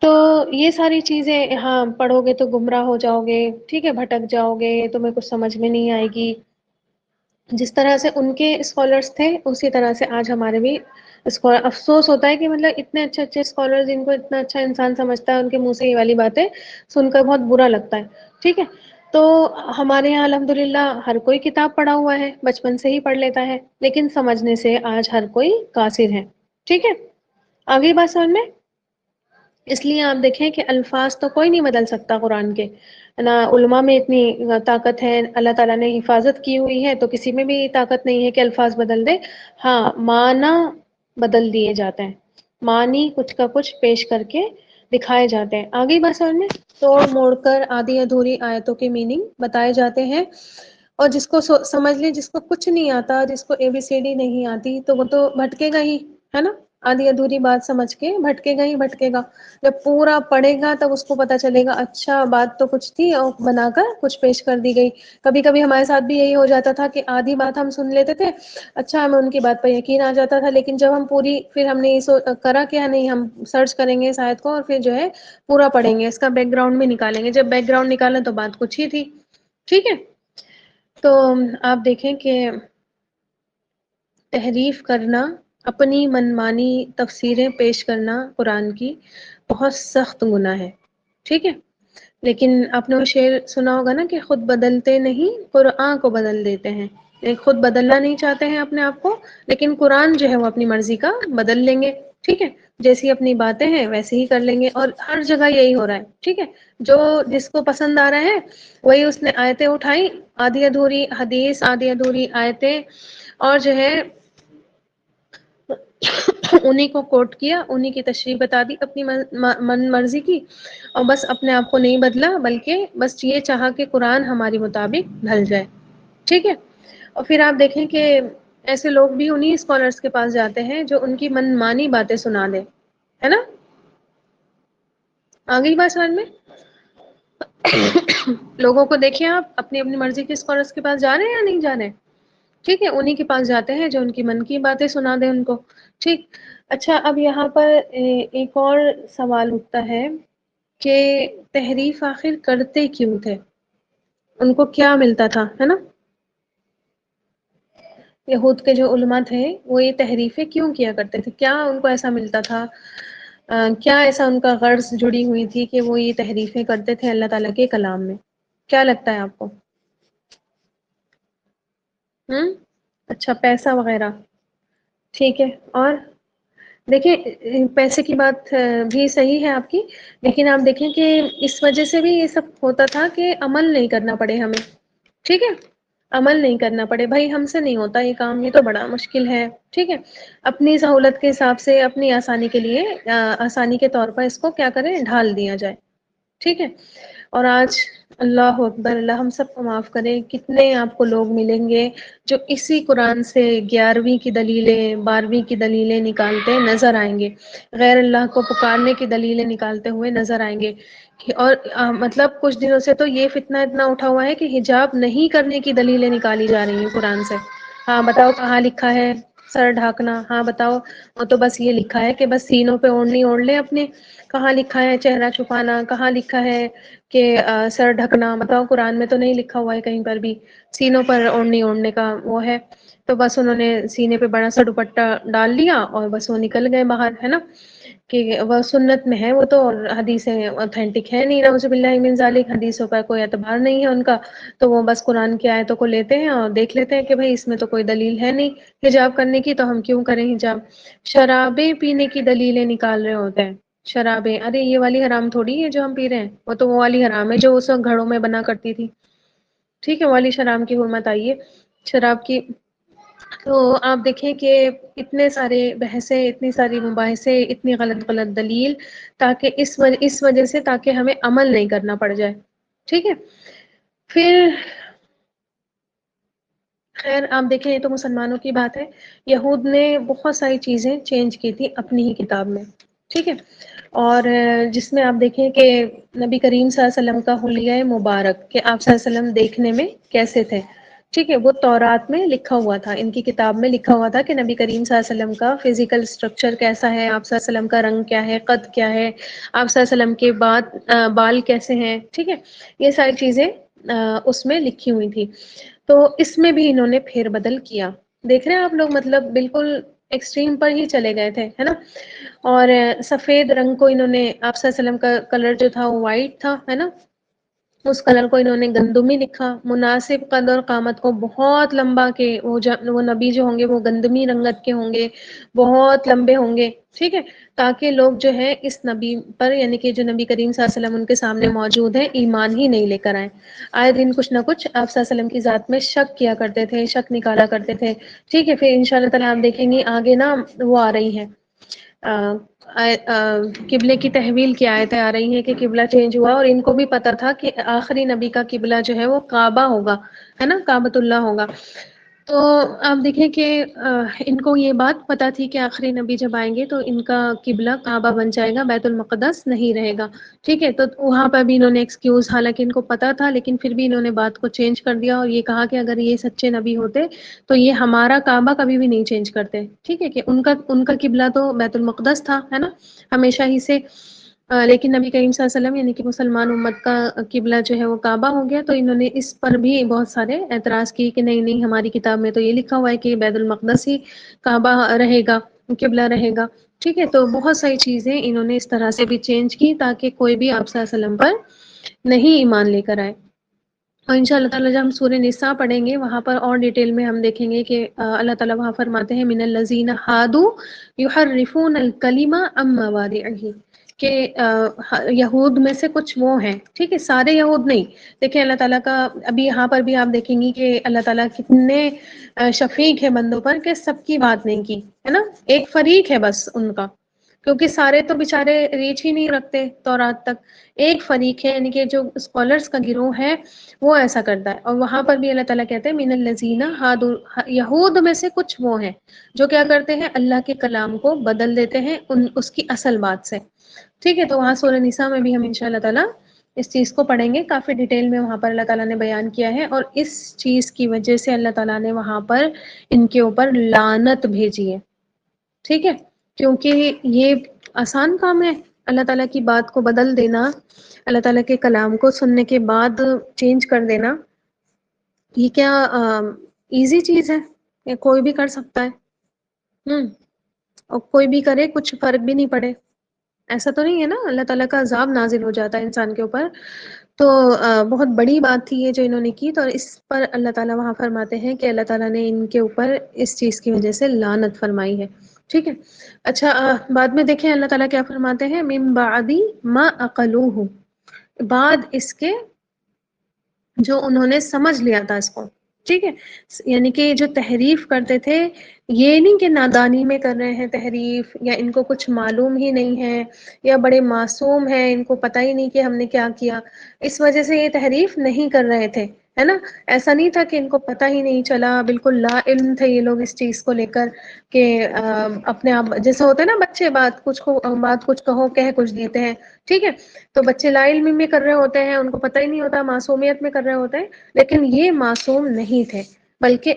تو یہ ساری چیزیں ہاں پڑھو گے تو گمراہ ہو جاؤ گے، ٹھیک ہے، بھٹک جاؤ گے، تمہیں کچھ سمجھ میں نہیں آئے گی. جس طرح سے ان کے اسکالرس تھے اسی طرح سے آج ہمارے بھی افسوس ہوتا ہے کہ مطلب اتنے اچھے اچھے اسکالر جن کو اتنا اچھا انسان سمجھتا ہے ان کے منہ سے یہ والی باتیں سن کر بہت برا لگتا ہے. ٹھیک ہے، تو ہمارے یہاں الحمدللہ ہر کوئی کتاب پڑھا ہوا ہے، بچپن سے ہی پڑھ لیتا ہے، لیکن سمجھنے سے آج ہر کوئی قاصر ہے. ٹھیک ہے، آگئی بات سمجھ میں؟ اس لیے آپ دیکھیں کہ الفاظ تو کوئی نہیں بدل سکتا قرآن کے، نہ علماء میں اتنی طاقت ہے، اللہ تعالیٰ نے حفاظت کی ہوئی ہے تو کسی میں بھی طاقت نہیں ہے کہ الفاظ بدل دے. ہاں معنی بدل دیے جاتے ہیں، معنی کچھ کا کچھ پیش کر کے دکھائے جاتے ہیں. آگئی بات سمجھ میں؟ توڑ موڑ کر آدھی ادھوری آیتوں کے میننگ بتائے جاتے ہیں، اور جس کو سمجھ لیں، جس کو کچھ نہیں آتا، جس کو ABCD نہیں آتی تو وہ تو بھٹکے گا ہی، ہے نا. آدھی ادھوری بات سمجھ کے بھٹکے گا ہی بھٹکے گا. جب پورا پڑھے گا تب اس کو پتا چلے گا اچھا بات تو کچھ تھی اور بنا کر کچھ پیش کر دی گئی. کبھی کبھی ہمارے ساتھ بھی یہی ہو جاتا تھا کہ آدھی بات ہم سن لیتے تھے، اچھا ہمیں ان کی بات پہ یقین آ جاتا تھا، لیکن جب ہم پوری پھر ہم نے یہ کرا کہ نہیں ہم سرچ کریں گے اس آیت کو اور پھر جو ہے پورا پڑھیں گے، اس کا بیک گراؤنڈ بھی نکالیں گے. جب بیک گراؤنڈ نکالا تو بات کچھ ہی تھی. ٹھیک ہے، تو آپ دیکھیں کہ تحریف کرنا، اپنی منمانی تفسیریں پیش کرنا قرآن کی بہت سخت گناہ ہے. ٹھیک ہے، لیکن آپ نے وہ شعر سنا ہوگا نا کہ خود بدلتے نہیں قرآن کو بدل دیتے ہیں. خود بدلنا نہیں چاہتے ہیں اپنے آپ کو، لیکن قرآن جو ہے وہ اپنی مرضی کا بدل لیں گے. ٹھیک ہے، جیسی اپنی باتیں ہیں ویسے ہی کر لیں گے، اور ہر جگہ یہی ہو رہا ہے. ٹھیک ہے، جو جس کو پسند آ رہا ہے وہی اس نے آیتیں اٹھائی، آدھی ادھوری حدیث، آدھی ادھوری آیتیں، اور جو ہے انہی کو کوٹ کیا، انہی کی تشریح بتا دی اپنی من مرضی کی، اور بس اپنے آپ کو نہیں بدلا بلکہ بس یہ چاہا کہ قرآن ہمارے مطابق ڈھل جائے. ٹھیک ہے، اور پھر آپ دیکھیں کہ ایسے لوگ بھی انہی اسکالرس کے پاس جاتے ہیں جو ان کی من مانی باتیں سنا دیں. ہے نا؟ آ گئی بات سمجھ میں؟ لوگوں کو دیکھیں آپ اپنی اپنی مرضی کے اسکالرس کے پاس جا رہے ہیں یا نہیں جا رہے؟ ٹھیک ہے، انہی کے پاس جاتے ہیں جو ان کی من کی باتیں سنا دیں ان کو. ٹھیک. اچھا، اب یہاں پر ایک اور سوال اٹھتا ہے کہ تحریف آخر کرتے کیوں تھے؟ ان کو کیا ملتا تھا؟ ہے نا؟ یہود کے جو علماء تھے وہ یہ تحریفیں کیوں کیا کرتے تھے؟ کیا ان کو ایسا ملتا تھا؟ کیا ایسا ان کا غرض جڑی ہوئی تھی کہ وہ یہ تحریفیں کرتے تھے اللہ تعالیٰ کے کلام میں؟ کیا لگتا ہے آپ کو؟ اچھا، پیسہ وغیرہ. ٹھیک ہے، اور دیکھیں پیسے کی بات بھی صحیح ہے آپ کی، لیکن آپ دیکھیں کہ اس وجہ سے بھی یہ سب ہوتا تھا کہ عمل نہیں کرنا پڑے ہمیں. ٹھیک ہے، عمل نہیں کرنا پڑے. بھائی ہم سے نہیں ہوتا یہ کام، یہ تو بڑا مشکل ہے. ٹھیک ہے، اپنی سہولت کے حساب سے اپنی آسانی کے لیے آسانی کے طور پر اس کو کیا کریں، ڈھال دیا جائے. ٹھیک ہے، اور آج اللہ اکبر، اللہ ہم سب کو معاف کرے، کتنے آپ کو لوگ ملیں گے جو اسی قرآن سے 11ویں کی دلیلیں 12ویں کی دلیلیں نکالتے نظر آئیں گے، غیر اللہ کو پکارنے کی دلیلیں نکالتے ہوئے نظر آئیں گے. اور مطلب کچھ دنوں سے تو یہ فتنہ اتنا اٹھا ہوا ہے کہ حجاب نہیں کرنے کی دلیلیں نکالی جا رہی ہیں قرآن سے. ہاں بتاؤ کہاں لکھا ہے سر ڈھانکنا؟ ہاں بتاؤ، وہ تو بس یہ لکھا ہے کہ بس سینوں پہ اوڑھنی اوڑھ لیں اپنے. کہاں لکھا ہے چہرہ چھپانا؟ کہاں لکھا ہے کہ سر ڈھکنا؟ بتاؤ قرآن میں تو نہیں لکھا ہوا ہے کہیں پر بھی. سینوں پر اوڑھنی اوڑھنے کا وہ ہے، تو بس انہوں نے سینے پہ بڑا سا دوپٹہ ڈال لیا اور بس وہ نکل گئے باہر. ہے نا؟ کہ وہ سنت میں ہے وہ تو، اور حدیثیں اوتھینٹک ہے نہیں، نعوذ باللہ من ذالک، حدیثوں کا کوئی اعتبار نہیں ہے ان کا. تو وہ بس قرآن کی آیتوں کو لیتے ہیں اور دیکھ لیتے ہیں کہ بھائی اس میں تو کوئی دلیل ہے نہیں حجاب کرنے کی، تو ہم کیوں کریں حجاب. شرابیں پینے کی دلیلیں نکال رہے ہوتے ہیں. شرابیں، ارے یہ والی حرام تھوڑی ہے جو ہم پی رہے ہیں، وہ تو وہ والی حرام ہے جو اس وقت گھڑوں میں بنا کرتی تھی. ٹھیک ہے، وہ والی شراب کی حرمت آئی ہے شراب کی. تو آپ دیکھیں کہ اتنے سارے بحثیں، اتنی ساری مباحثے، اتنی غلط غلط دلیل، تاکہ اس وجہ سے تاکہ ہمیں عمل نہیں کرنا پڑ جائے. ٹھیک ہے، پھر خیر آپ دیکھیں یہ تو مسلمانوں کی بات ہے. یہود نے بہت ساری چیزیں چینج کی تھی اپنی ہی کتاب میں. ٹھیک ہے، اور جس میں آپ دیکھیں کہ نبی کریم صلی اللہ علیہ وسلم کا حلیہ مبارک کہ آپ صلی اللہ علیہ وسلم دیکھنے میں کیسے تھے. ٹھیک ہے، وہ تورات میں لکھا ہوا تھا، ان کی کتاب میں لکھا ہوا تھا کہ نبی کریم صلی اللہ علیہ وسلم کا فزیکل اسٹرکچر کیسا ہے، آپ صلی اللہ علیہ وسلم کا رنگ کیا ہے، قد کیا ہے، آپ صلی اللہ علیہ وسلم کے بال کیسے ہیں. ٹھیک ہے، یہ ساری چیزیں اس میں لکھی ہوئی تھی. تو اس میں بھی انہوں نے پھیر بدل کیا. دیکھ رہے ہیں آپ لوگ، مطلب بالکل ایکسٹریم پر ہی چلے گئے تھے. ہے نا؟ اور سفید رنگ کو انہوں نے، آپ صلی اللہ علیہ وسلم کا کلر جو تھا وہ وائٹ تھا. ہے نا؟ اس کلر کو انہوں نے گندمی لکھا. مناسب قد اور قامت کو بہت لمبا، کہ وہ نبی جو ہوں گے وہ گندمی رنگت کے ہوں گے، بہت لمبے ہوں گے. ٹھیک ہے، تاکہ لوگ جو ہے اس نبی پر، یعنی کہ جو نبی کریم صلی اللہ علیہ وسلم ان کے سامنے موجود ہے، ایمان ہی نہیں لے کر آئے. آئے دن کچھ نہ کچھ آپ صلی اللہ علیہ وسلم کی ذات میں شک کیا کرتے تھے، شک نکالا کرتے تھے. ٹھیک ہے، پھر ان شاء اللہ تعالیٰ آپ دیکھیں گے آگے نا وہ آ رہی ہے قبلے کی تحویل کی آیتیں آ رہی ہیں کہ قبلہ چینج ہوا، اور ان کو بھی پتا تھا کہ آخری نبی کا قبلہ جو ہے وہ کعبہ ہوگا. ہے نا؟ کعبۃ اللہ ہوگا. تو آپ دیکھیں کہ ان کو یہ بات پتہ تھی کہ آخری نبی جب آئیں گے تو ان کا قبلہ کعبہ بن جائے گا، بیت المقدس نہیں رہے گا، ٹھیک ہے. تو وہاں پر بھی انہوں نے ایکسکیوز، حالانکہ ان کو پتہ تھا لیکن پھر بھی انہوں نے بات کو چینج کر دیا اور یہ کہا کہ اگر یہ سچے نبی ہوتے تو یہ ہمارا کعبہ کبھی بھی نہیں چینج کرتے، ٹھیک ہے، کہ ان کا قبلہ تو بیت المقدس تھا، ہے نا، ہمیشہ ہی سے. لیکن نبی کریم صلی اللہ علیہ وسلم یعنی کہ مسلمان امت کا قبلہ جو ہے وہ کعبہ ہو گیا، تو انہوں نے اس پر بھی بہت سارے اعتراض کی کہ نہیں نہیں، ہماری کتاب میں تو یہ لکھا ہوا ہے کہ بیت المقدس ہی کعبہ رہے گا، قبلہ رہے گا، ٹھیک ہے. تو بہت ساری چیزیں انہوں نے اس طرح سے بھی چینج کی تاکہ کوئی بھی آپ صلی اللہ علیہ وسلم پر نہیں ایمان لے کر آئے. اور ان شاء اللہ تعالیٰ جب ہم سورہ نساء پڑھیں گے وہاں پر اور ڈیٹیل میں ہم دیکھیں گے کہ اللہ تعالیٰ وہاں فرماتے ہیں من الذین ہادوا یحرفون الکلم عن مواضعہ، کہ یہود میں سے کچھ وہ ہیں، ٹھیک ہے، سارے یہود نہیں. دیکھیں اللہ تعالیٰ کا ابھی یہاں پر بھی آپ دیکھیں گی کہ اللہ تعالیٰ کتنے شفیق ہے بندوں پر کہ سب کی بات نہیں کی، ہے نا، ایک فریق ہے بس ان کا، کیونکہ سارے تو بیچارے ریچ ہی نہیں رکھتے تورات تک. ایک فریق ہے یعنی کہ جو اسکالرس کا گروہ ہے وہ ایسا کرتا ہے. اور وہاں پر بھی اللہ تعالیٰ کہتے ہیں من الذین ہادوا، یہود میں سے کچھ وہ ہیں جو کیا کرتے ہیں، اللہ کے کلام کو بدل دیتے ہیں اس کی اصل بات سے، ٹھیک ہے. تو وہاں سورہ نساء میں بھی ہم انشاء اللہ تعالیٰ اس چیز کو پڑھیں گے، کافی ڈیٹیل میں وہاں پر اللہ تعالیٰ نے بیان کیا ہے. اور اس چیز کی وجہ سے اللہ تعالیٰ نے وہاں پر ان کے اوپر لعنت بھیجی ہے، ٹھیک ہے، کیونکہ یہ آسان کام ہے اللہ تعالیٰ کی بات کو بدل دینا، اللہ تعالیٰ کے کلام کو سننے کے بعد چینج کر دینا. یہ کیا ایزی چیز ہے؟ یہ کوئی بھی کر سکتا ہے، اور کوئی بھی کرے کچھ فرق بھی نہیں پڑے، ایسا تو نہیں ہے نا. اللہ تعالیٰ کا عذاب نازل ہو جاتا ہے انسان کے اوپر. تو بہت بڑی بات تھی یہ جو انہوں نے کی. تو اس پر اللہ تعالیٰ وہاں فرماتے ہیں کہ اللہ تعالیٰ نے ان کے اوپر اس چیز کی وجہ سے لعنت فرمائی ہے، ٹھیک ہے. اچھا بعد میں دیکھیں اللہ تعالیٰ کیا فرماتے ہیں، من بعد ما عقلوہ، بعد اس کے جو انہوں نے سمجھ لیا تھا اس کو، ٹھیک ہے. یعنی کہ جو تحریف کرتے تھے، یہ نہیں کہ نادانی میں کر رہے ہیں تحریف، یا ان کو کچھ معلوم ہی نہیں ہے، یا بڑے معصوم ہیں ان کو پتہ ہی نہیں کہ ہم نے کیا کیا، اس وجہ سے یہ تحریف نہیں کر رہے تھے، ہے نا. ایسا نہیں تھا کہ ان کو پتہ ہی نہیں چلا، بالکل لا علم تھے یہ لوگ اس چیز کو لے کر کہ اپنے آپ جیسے ہوتا ہے نا بچے بات کچھ کہو کہہ کچھ دیتے ہیں، ٹھیک ہے. تو بچے لا علمی میں کر رہے ہوتے ہیں، ان کو پتہ ہی نہیں ہوتا، معصومیت میں کر رہے ہوتے ہیں. لیکن یہ معصوم نہیں تھے، بلکہ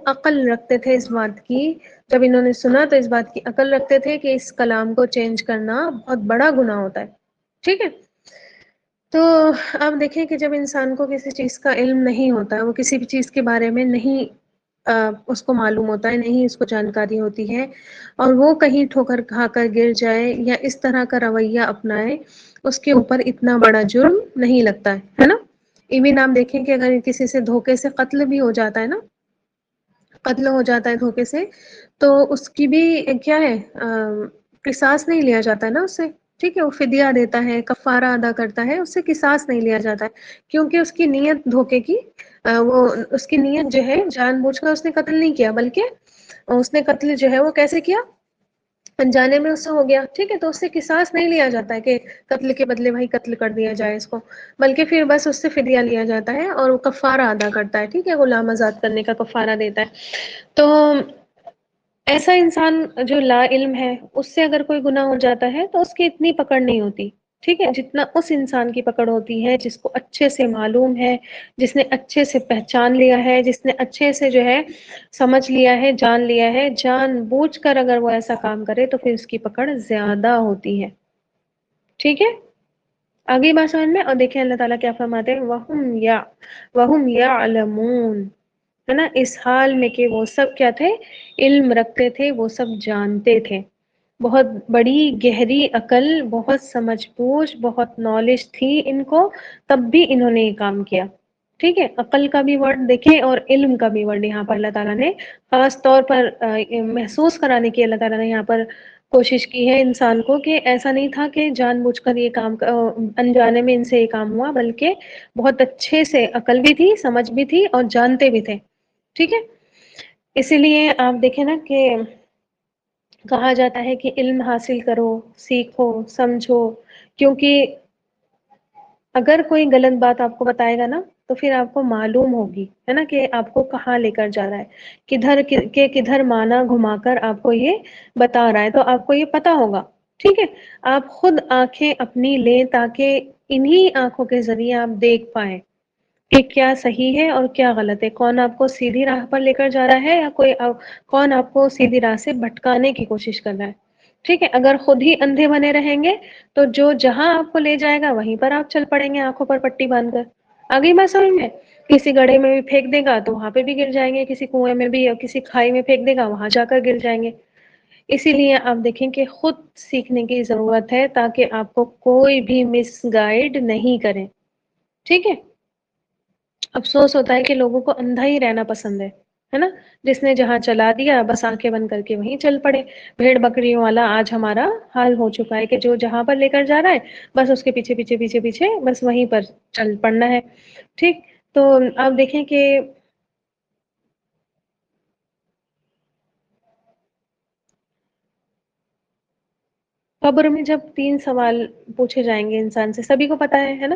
عقل رکھتے تھے اس بات کی. جب انہوں نے سنا تو اس بات کی عقل رکھتے تھے کہ اس کلام کو چینج کرنا بہت بڑا گناہ ہوتا ہے، ٹھیک ہے. تو آپ دیکھیں کہ جب انسان کو کسی چیز کا علم نہیں ہوتا ہے، وہ کسی بھی چیز کے بارے میں نہیں اس کو معلوم ہوتا ہے، نہیں اس کو جانکاری ہوتی ہے، اور وہ کہیں ٹھوکر کھا کر گر جائے یا اس طرح کا رویہ اپنائے، اس کے اوپر اتنا بڑا جرم نہیں لگتا ہے نا. ایون آپ دیکھیں کہ اگر کسی سے دھوکے سے قتل بھی ہو جاتا ہے نا، قتل ہو جاتا ہے دھوکے سے، تو اس کی بھی کیا ہے، قصاص نہیں لیا جاتا ہے نا اس سے، ٹھیک ہے. وہ فدیہ دیتا ہے، کفارہ ادا کرتا ہے، اس سے قصاص نہیں لیا جاتا ہے، کیونکہ اس کی نیت دھوکے کی، وہ اس کی نیت جو ہے جان بوجھ کر اس نے قتل نہیں کیا، بلکہ اس نے قتل جو ہے وہ کیسے کیا، انجانے میں اس سے ہو گیا، ٹھیک ہے. تو اس سے قصاص نہیں لیا جاتا ہے کہ قتل کے بدلے بھائی قتل کر دیا جائے اس کو، بلکہ پھر بس اس سے فدیہ لیا جاتا ہے اور وہ کفارہ ادا کرتا ہے، ٹھیک ہے، غلام آزاد کرنے کا کفارہ دیتا ہے. تو ایسا انسان جو لا علم ہے، اس سے اگر کوئی گناہ ہو جاتا ہے تو اس کی اتنی پکڑ نہیں ہوتی، ٹھیک ہے، جتنا اس انسان کی پکڑ ہوتی ہے جس کو اچھے سے معلوم ہے، جس نے اچھے سے پہچان لیا ہے، جس نے اچھے سے جو ہے سمجھ لیا ہے، جان لیا ہے، جان بوجھ کر اگر وہ ایسا کام کرے تو پھر اس کی پکڑ زیادہ ہوتی ہے، ٹھیک ہے. آگے بات سمجھ میں. اور دیکھیں اللہ تعالیٰ کیا فرماتے ہیں، وَهُمْ يَعْلَمُونَ، ہے نا، اس حال میں کہ وہ سب کیا تھے، علم رکھتے تھے، وہ سب جانتے تھے، بہت بڑی گہری عقل، بہت سمجھ بوجھ، بہت نالج تھی ان کو، تب بھی انہوں نے یہ کام کیا، ٹھیک ہے. عقل کا بھی ورڈ دیکھیں اور علم کا بھی ورڈ یہاں پر اللہ تعالیٰ نے خاص طور پر محسوس کرانے کی اللہ تعالیٰ نے یہاں پر کوشش کی ہے انسان کو، کہ ایسا نہیں تھا کہ جان بوجھ کر یہ کام انجانے میں ان سے یہ کام ہوا، بلکہ بہت اچھے سے عقل بھی تھی، سمجھ بھی تھی اور جانتے بھی تھے، ٹھیک ہے. اسی لیے آپ دیکھیں نا کہ کہا جاتا ہے کہ علم حاصل کرو، سیکھو، سمجھو، کیونکہ اگر کوئی غلط بات آپ کو بتائے گا نا تو پھر آپ کو معلوم ہوگی ہے نا کہ آپ کو کہاں لے کر جا رہا ہے، کدھر مانا گھما کر آپ کو یہ بتا رہا ہے، تو آپ کو یہ پتا ہوگا. ٹھیک ہے، آپ خود آنکھیں اپنی لیں تاکہ انہی آنکھوں کے ذریعے آپ دیکھ پائیں کہ کیا صحیح ہے اور کیا غلط ہے، کون آپ کو سیدھی راہ پر لے کر جا رہا ہے یا کون آپ کو سیدھی راہ سے بھٹکانے کی کوشش کر رہا ہے. ٹھیک ہے، اگر خود ہی اندھے بنے رہیں گے تو جہاں آپ کو لے جائے گا وہیں پر آپ چل پڑیں گے آنکھوں پر پٹی باندھ کر. آگئی بات سمجھ میں؟ کسی گڑھے میں بھی پھینک دے گا تو وہاں پہ بھی گر جائیں گے، کسی کنویں میں بھی یا کسی کھائی میں پھینک دے گا وہاں جا کر گر جائیں گے. اسی لیے آپ دیکھیں کہ خود سیکھنے کی ضرورت ہے تاکہ آپ کو کوئی بھی مس گائیڈ نہیں کرے. ٹھیک ہے، افسوس ہوتا ہے کہ لوگوں کو اندھا ہی رہنا پسند ہے نا، جس نے جہاں چلا دیا بس آنکھیں بند کر کے وہیں چل پڑے. بھیڑ بکریوں والا آج ہمارا حال ہو چکا ہے کہ جو جہاں پر لے کر جا رہا ہے بس اس کے پیچھے پیچھے پیچھے پیچھے بس وہیں پر چل پڑنا ہے. ٹھیک، تو آپ دیکھیں کہ قبر میں جب 3 سوال پوچھے جائیں گے انسان سے، سبھی کو پتا ہے نا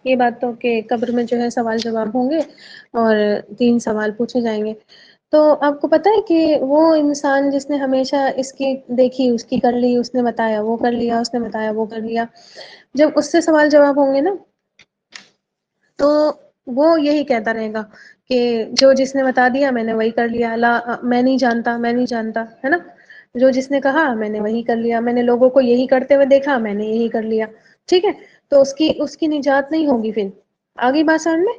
یہ بات تو کہ قبر میں جو ہے سوال جواب ہوں گے اور 3 سوال پوچھے جائیں گے. تو آپ کو پتا ہے کہ وہ انسان جس نے ہمیشہ اس کی دیکھی اس کی کر لی، اس نے بتایا وہ کر لیا، اس نے بتایا وہ کر لیا، جب اس سے سوال جواب ہوں گے نا تو وہ یہی کہتا رہے گا کہ جو جس نے بتا دیا میں نے وہی کر لیا، میں نہیں جانتا میں نہیں جانتا، ہے نا. جو جس نے کہا میں نے وہی کر لیا، میں نے لوگوں کو یہی کرتے ہوئے دیکھا میں نے یہی کر لیا. ٹھیک ہے، تو اس کی نجات نہیں ہوگی پھر. آگئی بات سمجھ میں؟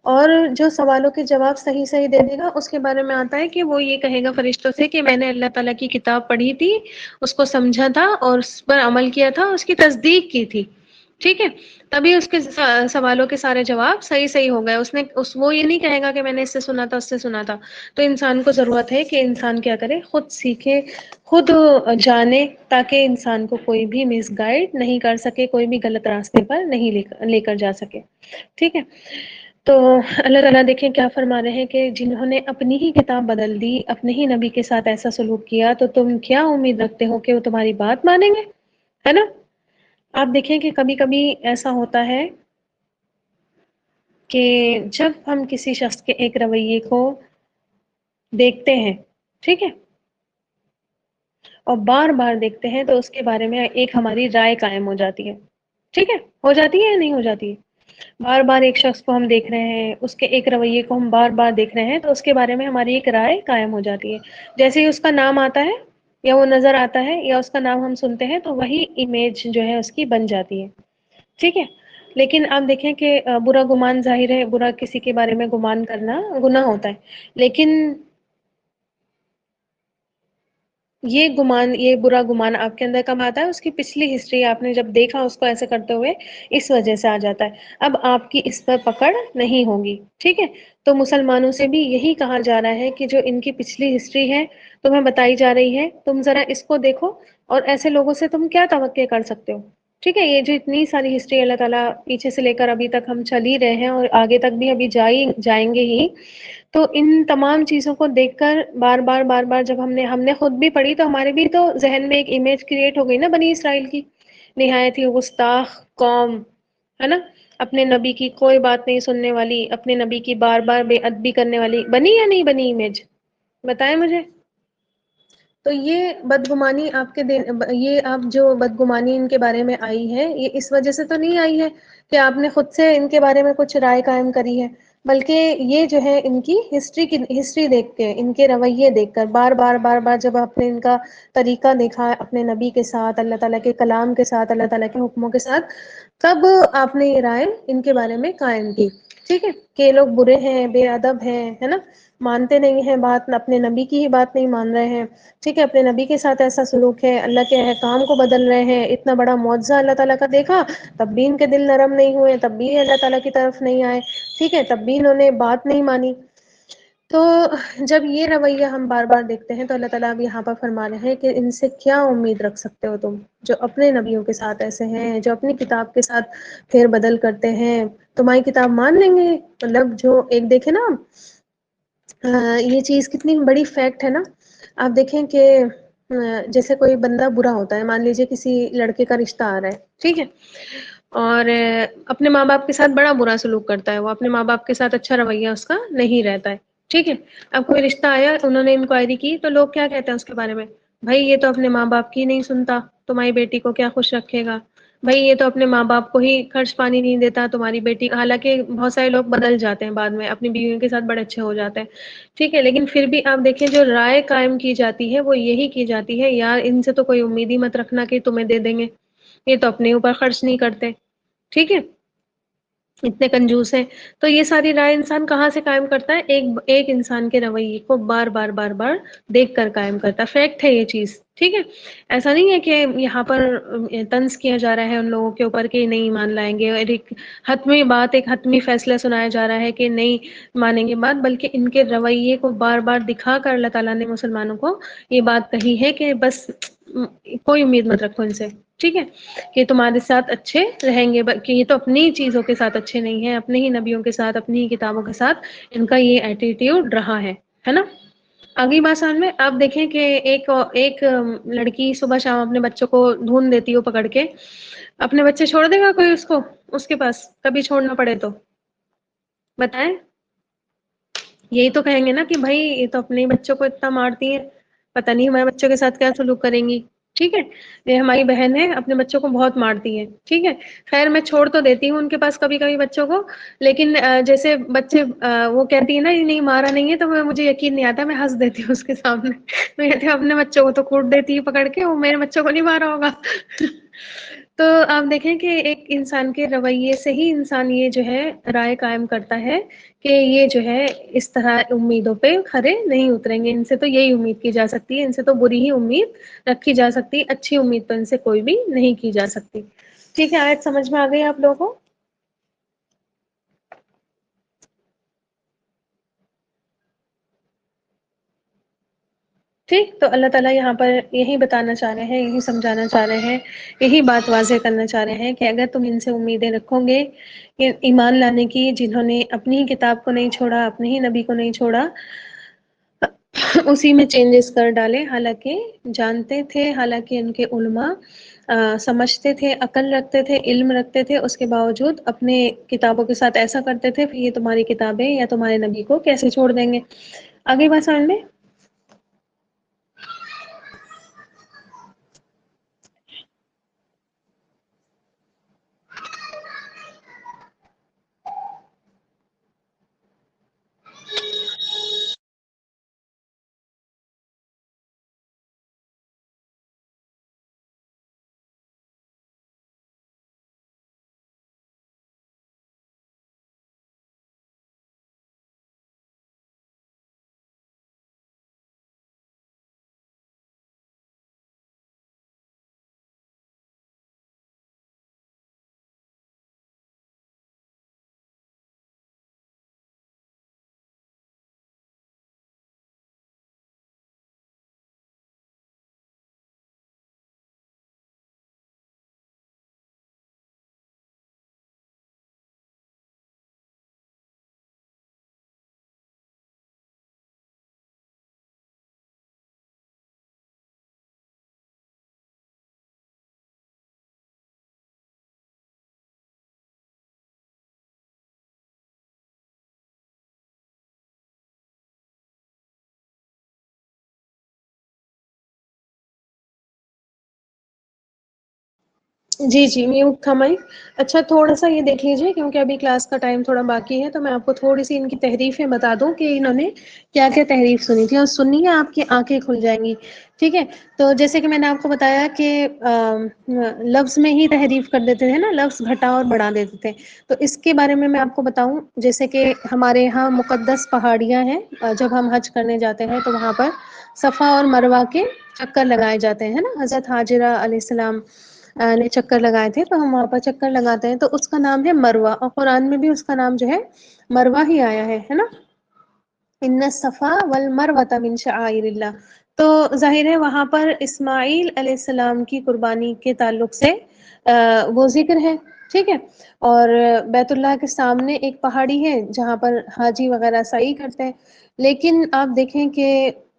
اور جو سوالوں کے جواب صحیح صحیح دے دے گا اس کے بارے میں آتا ہے کہ وہ یہ کہے گا فرشتوں سے کہ میں نے اللہ تعالیٰ کی کتاب پڑھی تھی، اس کو سمجھا تھا اور اس پر عمل کیا تھا، اس کی تصدیق کی تھی. ٹھیک ہے، تبھی اس کے سوالوں کے سارے جواب صحیح صحیح ہو گئے. وہ یہ نہیں کہے گا کہ میں نے اس سے سنا تھا اس سے سنا تھا. تو انسان کو ضرورت ہے کہ انسان کیا کرے، خود سیکھے، خود جانے، تاکہ انسان کو کوئی بھی مس گائیڈ نہیں کر سکے، کوئی بھی غلط راستے پر نہیں لے کر جا سکے. ٹھیک ہے، تو اللہ تعالیٰ دیکھیں کیا فرما رہے ہیں کہ جنہوں نے اپنی ہی کتاب بدل دی، اپنے ہی نبی کے ساتھ ایسا سلوک کیا، تو تم کیا امید رکھتے ہو کہ وہ تمہاری بات مانیں گے، ہے نا. آپ دیکھیں کہ کبھی کبھی ایسا ہوتا ہے کہ جب ہم کسی شخص کے ایک رویے کو دیکھتے ہیں، ٹھیک ہے، اور بار بار دیکھتے ہیں تو اس کے بارے میں ایک ہماری رائے قائم ہو جاتی ہے. ٹھیک ہے، ہو جاتی ہے یا نہیں ہو جاتی ہے؟ بار بار ایک شخص کو ہم دیکھ رہے ہیں، اس کے ایک رویے کو ہم بار بار دیکھ رہے ہیں تو اس کے بارے میں ہماری ایک رائے قائم ہو جاتی ہے. جیسے ہی اس کا نام آتا ہے یا وہ نظر آتا ہے یا اس کا نام ہم سنتے ہیں تو وہی امیج جو ہے اس کی بن جاتی ہے. ٹھیک ہے، لیکن آپ دیکھیں کہ برا گمان ظاہر ہے، برا کسی کے بارے میں گمان کرنا گناہ ہوتا ہے، لیکن یہ برا گمان آپ کے اندر کب آتا ہے؟ اس کی پچھلی ہسٹری آپ نے جب دیکھا اس کو ایسے کرتے ہوئے، اس وجہ سے آ جاتا ہے. اب آپ کی اس پر پکڑ نہیں ہوگی. ٹھیک ہے، تو مسلمانوں سے بھی یہی کہا جا رہا ہے کہ جو ان کی پچھلی ہسٹری ہے تمہیں بتائی جا رہی ہے، تم ذرا اس کو دیکھو، اور ایسے لوگوں سے تم کیا توقع کر سکتے ہو. ٹھیک ہے، یہ جو اتنی ساری ہسٹری اللہ تعالیٰ پیچھے سے لے کر ابھی تک ہم چل ہی رہے ہیں اور آگے تک بھی ابھی جائیں گے ہی، تو ان تمام چیزوں کو دیکھ کر بار بار بار بار جب ہم نے خود بھی پڑھی تو ہمارے بھی تو ذہن میں ایک امیج کریٹ ہو گئی نا بنی اسرائیل کی، نہایت ہی گستاخ قوم، ہے نا، اپنے نبی کی کوئی بات نہیں سننے والی، اپنے نبی کی بار بار بے ادبی کرنے والی. بنی یا نہیں بنی امیج؟ بتائیں مجھے. تو یہ بدگمانی آپ کے یہ آپ جو بدگمانی ان کے بارے میں آئی ہے، یہ اس وجہ سے تو نہیں آئی ہے کہ آپ نے خود سے ان کے بارے میں کچھ رائے قائم کری ہے، بلکہ یہ جو ہے ان کی ہسٹری دیکھ کے، ان کے رویے دیکھ کر، بار بار بار بار جب آپ نے ان کا طریقہ دیکھا اپنے نبی کے ساتھ، اللہ تعالیٰ کے کلام کے ساتھ، اللہ تعالیٰ کے حکموں کے ساتھ، تب آپ نے یہ رائے ان کے بارے میں قائم کی. ٹھیک ہے، کہ یہ لوگ برے ہیں، بے ادب ہیں، ہے نا، مانتے نہیں ہیں بات، اپنے نبی کی ہی بات نہیں مان رہے ہیں. ٹھیک ہے، اپنے نبی کے ساتھ ایسا سلوک ہے، اللہ کے احکام کو بدل رہے ہیں. اتنا بڑا معجزہ اللہ تعالیٰ کا دیکھا تب بھی ان کے دل نرم نہیں ہوئے، تب بھی اللہ تعالیٰ کی طرف نہیں آئے. ٹھیک ہے، تب بھی انہوں نے بات نہیں مانی. تو جب یہ رویہ ہم بار بار دیکھتے ہیں تو اللہ تعالیٰ اب یہاں پر فرما رہے ہیں کہ ان سے کیا امید رکھ سکتے ہو تم، جو اپنے نبیوں کے ساتھ ایسے ہیں، جو اپنی کتاب کے ساتھ پھیر بدل کرتے ہیں. تمہاری کتاب مان لیں گے؟ مطلب جو ایک دیکھے نا، یہ چیز کتنی بڑی فیکٹ ہے نا. آپ دیکھیں کہ جیسے کوئی بندہ برا ہوتا ہے، مان لیجیے کسی لڑکے کا رشتہ آ رہا ہے، ٹھیک ہے، اور اپنے ماں باپ کے ساتھ بڑا برا سلوک کرتا ہے، وہ اپنے ماں باپ کے ساتھ اچھا رویہ اس کا نہیں رہتا ہے، ٹھیک ہے۔ اب کوئی رشتہ آیا، انہوں نے انکوائری کی، تو لوگ کیا کہتے ہیں اس کے بارے میں؟ بھائی یہ تو اپنے ماں باپ کی نہیں سنتا، تمہاری بیٹی کو کیا خوش رکھے گا؟ بھائی یہ تو اپنے ماں باپ کو ہی خرچ پانی نہیں دیتا تمہاری بیٹی، حالانکہ بہت سارے لوگ بدل جاتے ہیں بعد میں، اپنی بیویوں کے ساتھ بڑے اچھے ہو جاتے ہیں، ٹھیک ہے۔ لیکن پھر بھی آپ دیکھیں جو رائے قائم کی جاتی ہے وہ یہی کی جاتی ہے، یار ان سے تو کوئی امید ہی مت رکھنا کہ تمہیں دے دیں گے، یہ تو اپنے اوپر خرچ نہیں کرتے، ٹھیک ہے، اتنے کنجوس ہیں۔ تو یہ ساری رائے انسان کہاں سے قائم کرتا ہے؟ ایک انسان کے رویے کو بار بار بار بار دیکھ کر قائم کرتا ہے، فیکٹ ہے یہ چیز، ٹھیک ہے۔ ایسا نہیں ہے کہ یہاں پر طنز کیا جا رہا ہے ان لوگوں کے اوپر کہ نہیں مان لائیں گے، اور ایک حتمی بات، ایک حتمی فیصلہ سنایا جا رہا ہے کہ نہیں مانیں گے بات، بلکہ ان کے رویے کو بار بار دکھا کر اللہ تعالیٰ نے مسلمانوں کو یہ بات کہی ہے کہ بس کوئی امید مت رکھو ان سے، ٹھیک ہے، کہ تمہارے ساتھ اچھے رہیں گے، کہ یہ تو اپنی چیزوں کے ساتھ اچھے نہیں ہیں، اپنے ہی نبیوں کے ساتھ، اپنی ہی کتابوں کے ساتھ ان کا یہ ایٹیٹیوڈ رہا ہے نا۔ اگلی بات سمجھ میں، آپ دیکھیں کہ ایک لڑکی صبح شام اپنے بچوں کو ڈھونڈ دیتی ہو پکڑ کے، اپنے بچے چھوڑ دے گا کوئی اس کو، اس کے پاس کبھی چھوڑنا پڑے تو بتائیں؟ یہی تو کہیں گے نا کہ بھائی یہ تو اپنے ہی بچوں کو اتنا مارتی ہیں، پتہ نہیں ہمارے بچوں کے ساتھ کیا سلوک کریں گی، ٹھیک ہے۔ یہ ہماری بہن ہے، اپنے بچوں کو بہت مارتی ہے، ٹھیک ہے۔ خیر میں چھوڑ تو دیتی ہوں ان کے پاس کبھی کبھی بچوں کو، لیکن جیسے بچے وہ کہتی ہے نا یہ نہیں مارا نہیں ہے، تو مجھے یقین نہیں آتا، میں ہنس دیتی ہوں اس کے سامنے، میں کہتی ہوں اپنے بچوں کو تو کوٹ دیتی ہے پکڑ کے، وہ میرے بچوں کو نہیں مارا ہوگا۔ تو آپ دیکھیں کہ ایک انسان کے رویے سے ہی انسان یہ جو ہے رائے قائم کرتا ہے کہ یہ جو ہے اس طرح امیدوں پہ کھرے نہیں اتریں گے، ان سے تو یہی امید کی جا سکتی ہے، ان سے تو بری ہی امید رکھی جا سکتی، اچھی امید تو ان سے کوئی بھی نہیں کی جا سکتی، ٹھیک ہے۔ آیت سمجھ میں آ گئی آپ لوگوں کو؟ ٹھیک، تو اللہ تعالیٰ یہاں پر یہی بتانا چاہ رہے ہیں، یہی سمجھانا چاہ رہے ہیں، یہی بات واضح کرنا چاہ رہے ہیں کہ اگر تم ان سے امیدیں رکھو گے کہ ایمان لانے کی، جنہوں نے اپنی ہی کتاب کو نہیں چھوڑا، اپنے ہی نبی کو نہیں چھوڑا، اسی میں چینجز کر ڈالے، حالانکہ جانتے تھے، حالانکہ ان کے علماء سمجھتے تھے، عقل رکھتے تھے، علم رکھتے تھے، اس کے باوجود اپنے کتابوں کے ساتھ ایسا کرتے تھے، پھر یہ تمہاری کتابیں یا تمہارے نبی کو کیسے چھوڑ دیں گے؟ آگے بات سمجھ میں؟ جی جی میوٹ تھا میں۔ اچھا تھوڑا سا یہ دیکھ لیجیے، کیونکہ ابھی کلاس کا ٹائم تھوڑا باقی ہے، تو میں آپ کو تھوڑی سی ان کی تحریفیں بتا دوں کہ انہوں نے کیا کیا تحریف سنی تھی، اور سنیے آپ کی آنکھیں کھل جائیں گی، ٹھیک ہے۔ تو جیسے کہ میں نے آپ کو بتایا کہ لفظ میں ہی تحریف کر دیتے تھے نا، لفظ گھٹا اور بڑھا دیتے تھے، تو اس کے بارے میں آپ کو بتاؤں، جیسے کہ ہمارے یہاں مقدس پہاڑیاں ہیں، جب ہم حج کرنے جاتے ہیں تو وہاں پر صفا اور مروہ کے چکر لگائے جاتے ہیں نا، حضرت حاجرہ علیہ السلام نے چکر لگائے تھے، تو ہم وہاں پر چکر لگاتے ہیں، تو اس کا نام ہے مروہ، اور قرآن میں بھی اس کا نام جو ہے مروہ ہی آیا ہے نا، ان الصفا والمروۃ من شعائر اللہ۔ تو ظاہر ہے وہاں پر اسماعیل علیہ السلام کی قربانی کے تعلق سے وہ ذکر ہے، ٹھیک ہے۔ اور بیت اللہ کے سامنے ایک پہاڑی ہے جہاں پر حاجی وغیرہ سعی کرتے ہیں، لیکن آپ دیکھیں کہ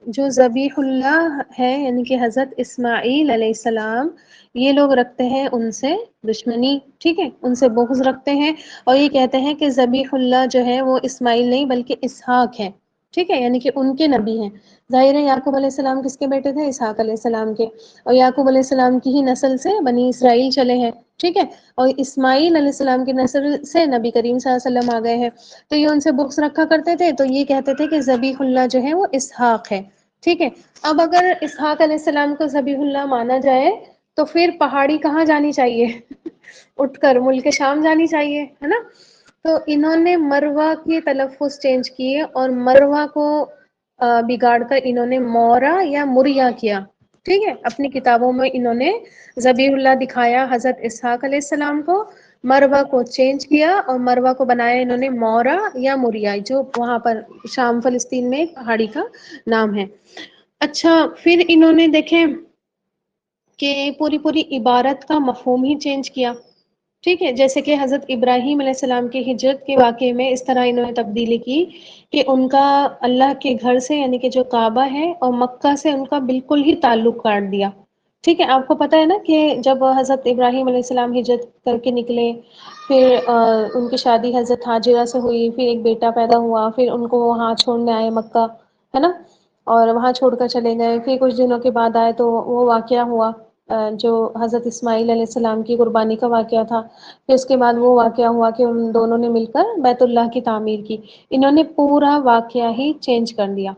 جو ذبیح اللہ ہے یعنی کہ حضرت اسماعیل علیہ السلام، یہ لوگ رکھتے ہیں ان سے دشمنی، ٹھیک ہے، ان سے بغض رکھتے ہیں، اور یہ کہتے ہیں کہ ذبیح اللہ جو ہے وہ اسماعیل نہیں بلکہ اسحاق ہے، ٹھیک ہے، یعنی کہ ان کے نبی ہیں۔ ظاہر ہے یعقوب علیہ السلام کس کے بیٹے تھے؟ اسحاق علیہ السلام کے، اور یعقوب علیہ السلام کی ہی نسل سے بنی اسرائیل چلے ہیں، ٹھیک ہے، اور اسماعیل علیہ السلام کی نسل سے نبی کریم صلی اللہ علیہ وسلم آ گئے ہیں، تو یہ ان سے بغض رکھا کرتے تھے، تو یہ کہتے تھے کہ ذبیح اللہ جو ہے وہ اسحاق ہے، ٹھیک ہے۔ اب اگر اسحاق علیہ السلام کو ذبیح اللہ مانا جائے تو پھر پہاڑی کہاں جانی چاہیے؟ اٹھ کر ملک شام جانی چاہیے، ہے نا؟ تو انہوں نے مروہ کی تلفظ چینج کیے اور مروہ کو بگاڑ کر انہوں نے مورا یا مریا کیا، ٹھیک ہے، اپنی کتابوں میں انہوں نے ذبیح اللہ دکھایا حضرت اسحاق علیہ السلام کو، مروہ کو چینج کیا اور مروہ کو بنایا انہوں نے مورا یا مریا، جو وہاں پر شام فلسطین میں ایک پہاڑی کا نام ہے۔ اچھا، پھر انہوں نے دیکھیں کہ پوری عبارت کا مفہوم ہی چینج کیا، ٹھیک ہے، جیسے کہ حضرت ابراہیم علیہ السلام کی ہجرت کے واقعے میں اس طرح انہوں نے تبدیلی کی کہ ان کا اللہ کے گھر سے یعنی کہ جو کعبہ ہے اور مکہ سے ان کا بالکل ہی تعلق کاٹ دیا، ٹھیک ہے۔ آپ کو پتہ ہے نا کہ جب حضرت ابراہیم علیہ السلام ہجرت کر کے نکلے، پھر ان کی شادی حضرت ہاجرہ سے ہوئی، پھر ایک بیٹا پیدا ہوا، پھر ان کو وہاں چھوڑنے آئے مکہ، ہے نا، اور وہاں چھوڑ کر چلے گئے، پھر کچھ دنوں کے بعد آئے تو وہ واقعہ ہوا جو حضرت اسماعیل علیہ السلام کی قربانی کا واقعہ تھا، پھر اس کے بعد وہ واقعہ ہوا کہ ان دونوں نے مل کر بیت اللہ کی تعمیر کی۔ انہوں نے پورا واقعہ ہی چینج کر دیا،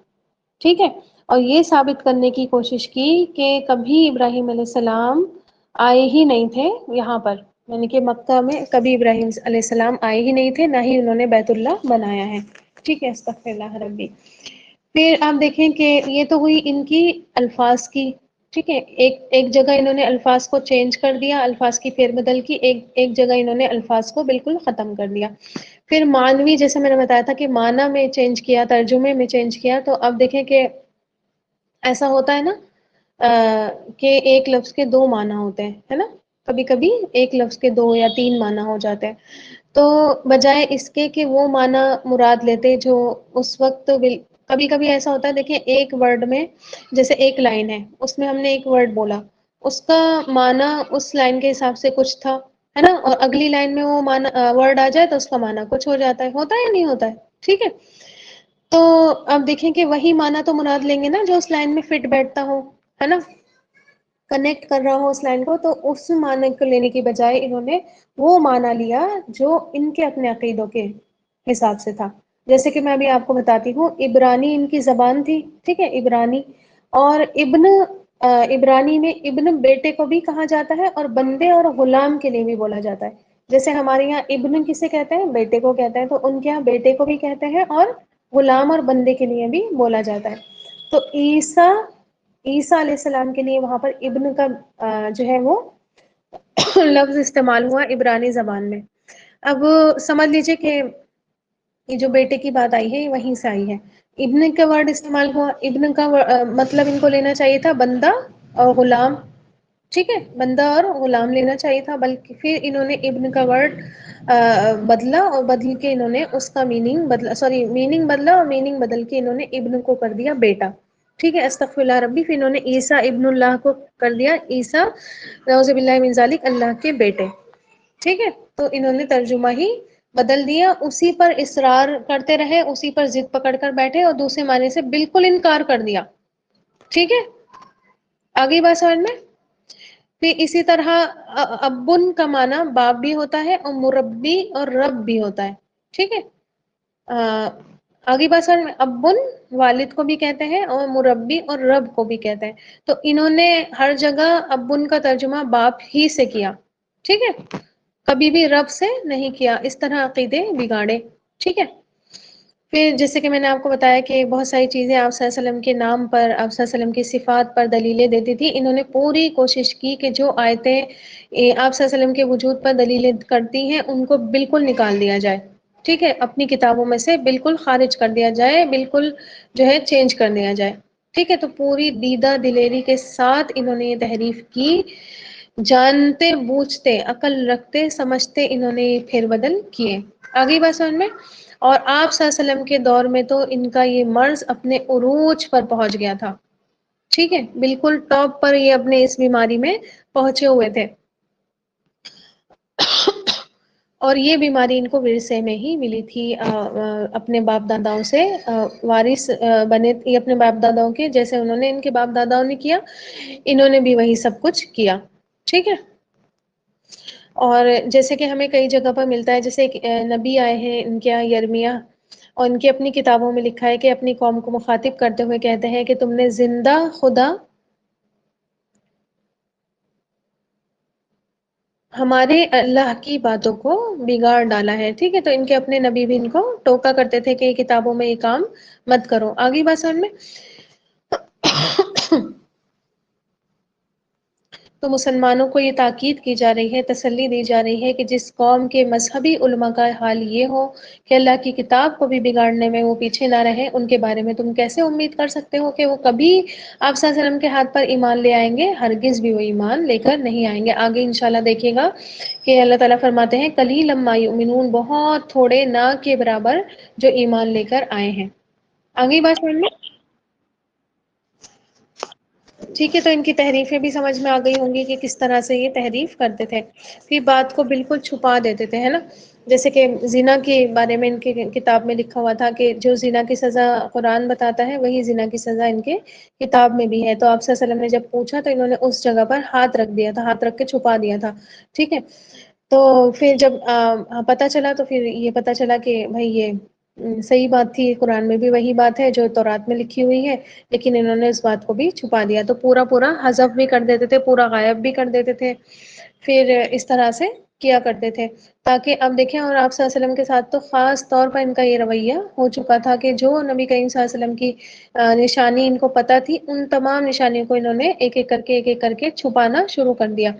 ٹھیک ہے، اور یہ ثابت کرنے کی کوشش کی کہ کبھی ابراہیم علیہ السلام آئے ہی نہیں تھے یہاں پر، یعنی کہ مکہ میں کبھی ابراہیم علیہ السلام آئے ہی نہیں تھے، نہ ہی انہوں نے بیت اللہ بنایا ہے، ٹھیک ہے، استغفر اللہ ربی۔ پھر آپ دیکھیں کہ یہ تو ہوئی ان کی الفاظ کی، ٹھیک ہے، ایک جگہ انہوں نے الفاظ کو چینج کر دیا، الفاظ کی پھیر بدل کی، ایک جگہ انہوں نے الفاظ کو بالکل ختم کر دیا۔ پھر معنوی، جیسے میں نے بتایا تھا کہ معنی میں چینج کیا، ترجمے میں چینج کیا، تو اب دیکھیں کہ ایسا ہوتا ہے نا کہ ایک لفظ کے دو معنی ہوتے ہیں، ہے نا، کبھی کبھی ایک لفظ کے دو یا تین معنی ہو جاتے ہیں، تو بجائے اس کے کہ وہ معنی مراد لیتے جو اس وقت کبھی کبھی ایسا ہوتا ہے، دیکھیں ایک ورڈ میں جیسے ایک لائن ہے، اس میں ہم نے ایک ورڈ بولا، اس کا معنی اس لائن کے حساب سے کچھ تھا، ہے نا، اور اگلی لائن میں وہ ورڈ آ جائے تو اس کا معنی کچھ ہو جاتا ہے، ہوتا ہے یا نہیں ہوتا ہے، ٹھیک ہے۔ تو اب دیکھیں کہ وہی معنی تو مراد لیں گے نا جو اس لائن میں فٹ بیٹھتا ہو، ہے نا، کنیکٹ کر رہا ہو اس لائن کو، تو اس معنی کو لینے کی بجائے انہوں نے وہ معنی لیا جو ان کے اپنے عقیدوں کے حساب سے تھا۔ جیسے کہ میں ابھی آپ کو بتاتی ہوں، عبرانی ان کی زبان تھی، ٹھیک ہے، عبرانی، اور عبرانی میں ابن بیٹے کو بھی کہا جاتا ہے اور بندے اور غلام کے لیے بھی بولا جاتا ہے، جیسے ہمارے یہاں ابن کسے کہتے ہیں؟ بیٹے کو کہتے ہیں، تو ان کے یہاں بیٹے کو بھی کہتے ہیں اور غلام اور بندے کے لیے بھی بولا جاتا ہے۔ تو عیسیٰ علیہ السلام کے لیے وہاں پر ابن کا جو ہے وہ لفظ استعمال ہوا عبرانی زبان میں۔ اب سمجھ لیجئے کہ یہ جو بیٹے کی بات آئی ہے یہ وہیں سے آئی ہے، ابن کا ورڈ استعمال ہوا، ابن کا مطلب ان کو لینا چاہیے تھا بندہ اور غلام، ٹھیک ہے، بندہ اور غلام لینا چاہیے تھا، بلکہ پھر انہوں نے ابن کا ورڈ بدلا اور بدل کے انہوں نے اس کا میننگ بدلا، میننگ بدلا اور میننگ بدل کے انہوں نے ابن کو کر دیا بیٹا، ٹھیک ہے، استغفر اللہ ربی۔ پھر انہوں نے عیسیٰ ابن اللہ کو کر دیا عیسیٰ نعوذ باللہ من ذالک اللہ کے بیٹے، ٹھیک ہے، تو انہوں نے ترجمہ ہی بدل دیا، اسی پر اصرار کرتے رہے، اسی پر ضد پکڑ کر بیٹھے اور دوسرے معنی سے بالکل انکار کر دیا، ٹھیک ہے، آگے بات سمجھ میں۔ پھر اسی طرح ابن کا معنی باپ بھی ہوتا ہے اور مربی اور رب بھی ہوتا ہے، ٹھیک ہے، آگے بات سمجھ میں، ابن والد کو بھی کہتے ہیں اور مربی اور رب کو بھی کہتے ہیں، تو انہوں نے ہر جگہ ابن کا ترجمہ باپ ہی سے کیا، ٹھیک ہے، کبھی بھی رب سے نہیں کیا، اس طرح عقیدے بگاڑے، ٹھیک ہے۔ پھر جیسے کہ میں نے آپ کو بتایا کہ بہت ساری چیزیں آپ صلی اللہ علیہ وسلم کے نام پر، آپ صلی اللہ علیہ وسلم کی صفات پر دلیلیں دیتی تھی، انہوں نے پوری کوشش کی کہ جو آیتیں آپ صلی اللہ علیہ وسلم کے وجود پر دلیلیں کرتی ہیں ان کو بالکل نکال دیا جائے، ٹھیک ہے، اپنی کتابوں میں سے بالکل خارج کر دیا جائے، بالکل جو ہے چینج کر دیا جائے، ٹھیک ہے، تو پوری دیدہ دلیری کے ساتھ انہوں نے یہ تحریف کی، جانتے بوجھتے عقل رکھتے سمجھتے انہوں نے پھیر بدل کیے۔ آگے بات سمجھ میں. اور آپ صلی اللہ علیہ وسلم کے دور میں تو ان کا یہ مرض اپنے عروج پر پہنچ گیا تھا. ٹھیک ہے، بالکل ٹاپ پر یہ اپنے اس بیماری میں پہنچے ہوئے تھے. اور یہ بیماری ان کو ورثے میں ہی ملی تھی، اپنے باپ داداؤں سے وارث بنے تھے اپنے باپ داداؤں کے، جیسے انہوں نے ان کے باپ داداؤں نے کیا انہوں نے بھی وہی سب کچھ کیا. ٹھیک ہے. اور جیسے کہ ہمیں کئی جگہ پر ملتا ہے، جیسے ایک نبی آئے ہیں ان کے یہاں یرمیہ، اور ان کی اپنی کتابوں میں لکھا ہے کہ اپنی قوم کو مخاطب کرتے ہوئے کہتے ہیں کہ تم نے زندہ خدا ہمارے اللہ کی باتوں کو بگاڑ ڈالا ہے. ٹھیک ہے، تو ان کے اپنے نبی بھی ان کو ٹوکا کرتے تھے کہ کتابوں میں یہ کام مت کرو. آگے بات سمجھ میں. تو مسلمانوں کو یہ تاکید کی جا رہی ہے، تسلی دی جا رہی ہے کہ جس قوم کے مذہبی علماء کا حال یہ ہو کہ اللہ کی کتاب کو بھی بگاڑنے میں وہ پیچھے نہ رہے، ان کے بارے میں تم کیسے امید کر سکتے ہو کہ وہ کبھی آپ صلی اللہ علیہ وسلم کے ہاتھ پر ایمان لے آئیں گے؟ ہرگز بھی وہ ایمان لے کر نہیں آئیں گے. آگے انشاءاللہ دیکھیے گا کہ اللہ تعالیٰ فرماتے ہیں قلیلا ما یؤمنون، بہت تھوڑے نہ کے برابر جو ایمان لے کر آئے ہیں. آگے بات سمجھ میں. ٹھیک ہے، تو ان کی تحریفیں بھی سمجھ میں آ گئی ہوں گی کہ کس طرح سے یہ تحریف کرتے تھے، پھر بات کو بالکل چھپا دیتے تھے، ہے نا. جیسے کہ زنا کے بارے میں ان کی کتاب میں لکھا ہوا تھا کہ جو زنا کی سزا قرآن بتاتا ہے وہی زنا کی سزا ان کے کتاب میں بھی ہے. تو آپ صلی اللہ علیہ وسلم نے جب پوچھا تو انہوں نے اس جگہ پر ہاتھ رکھ دیا تھا، ہاتھ رکھ کے چھپا دیا تھا. ٹھیک ہے. تو پھر جب پتہ چلا تو پھر یہ پتہ چلا کہ بھائی یہ صحیح بات تھی، قرآن میں بھی وہی بات ہے جو تورات میں لکھی ہوئی ہے، لیکن انہوں نے اس بات کو بھی چھپا دیا. تو پورا پورا حذف بھی کر دیتے تھے، پورا غائب بھی کر دیتے تھے. پھر اس طرح سے کیا کرتے تھے تاکہ اب دیکھیں. اور آپ صلی اللہ علیہ وسلم کے ساتھ تو خاص طور پر ان کا یہ رویہ ہو چکا تھا کہ جو نبی کریم صلی اللہ علیہ وسلم کی نشانی ان کو پتہ تھی، ان تمام نشانیوں کو انہوں نے ایک ایک کر کے چھپانا شروع کر دیا.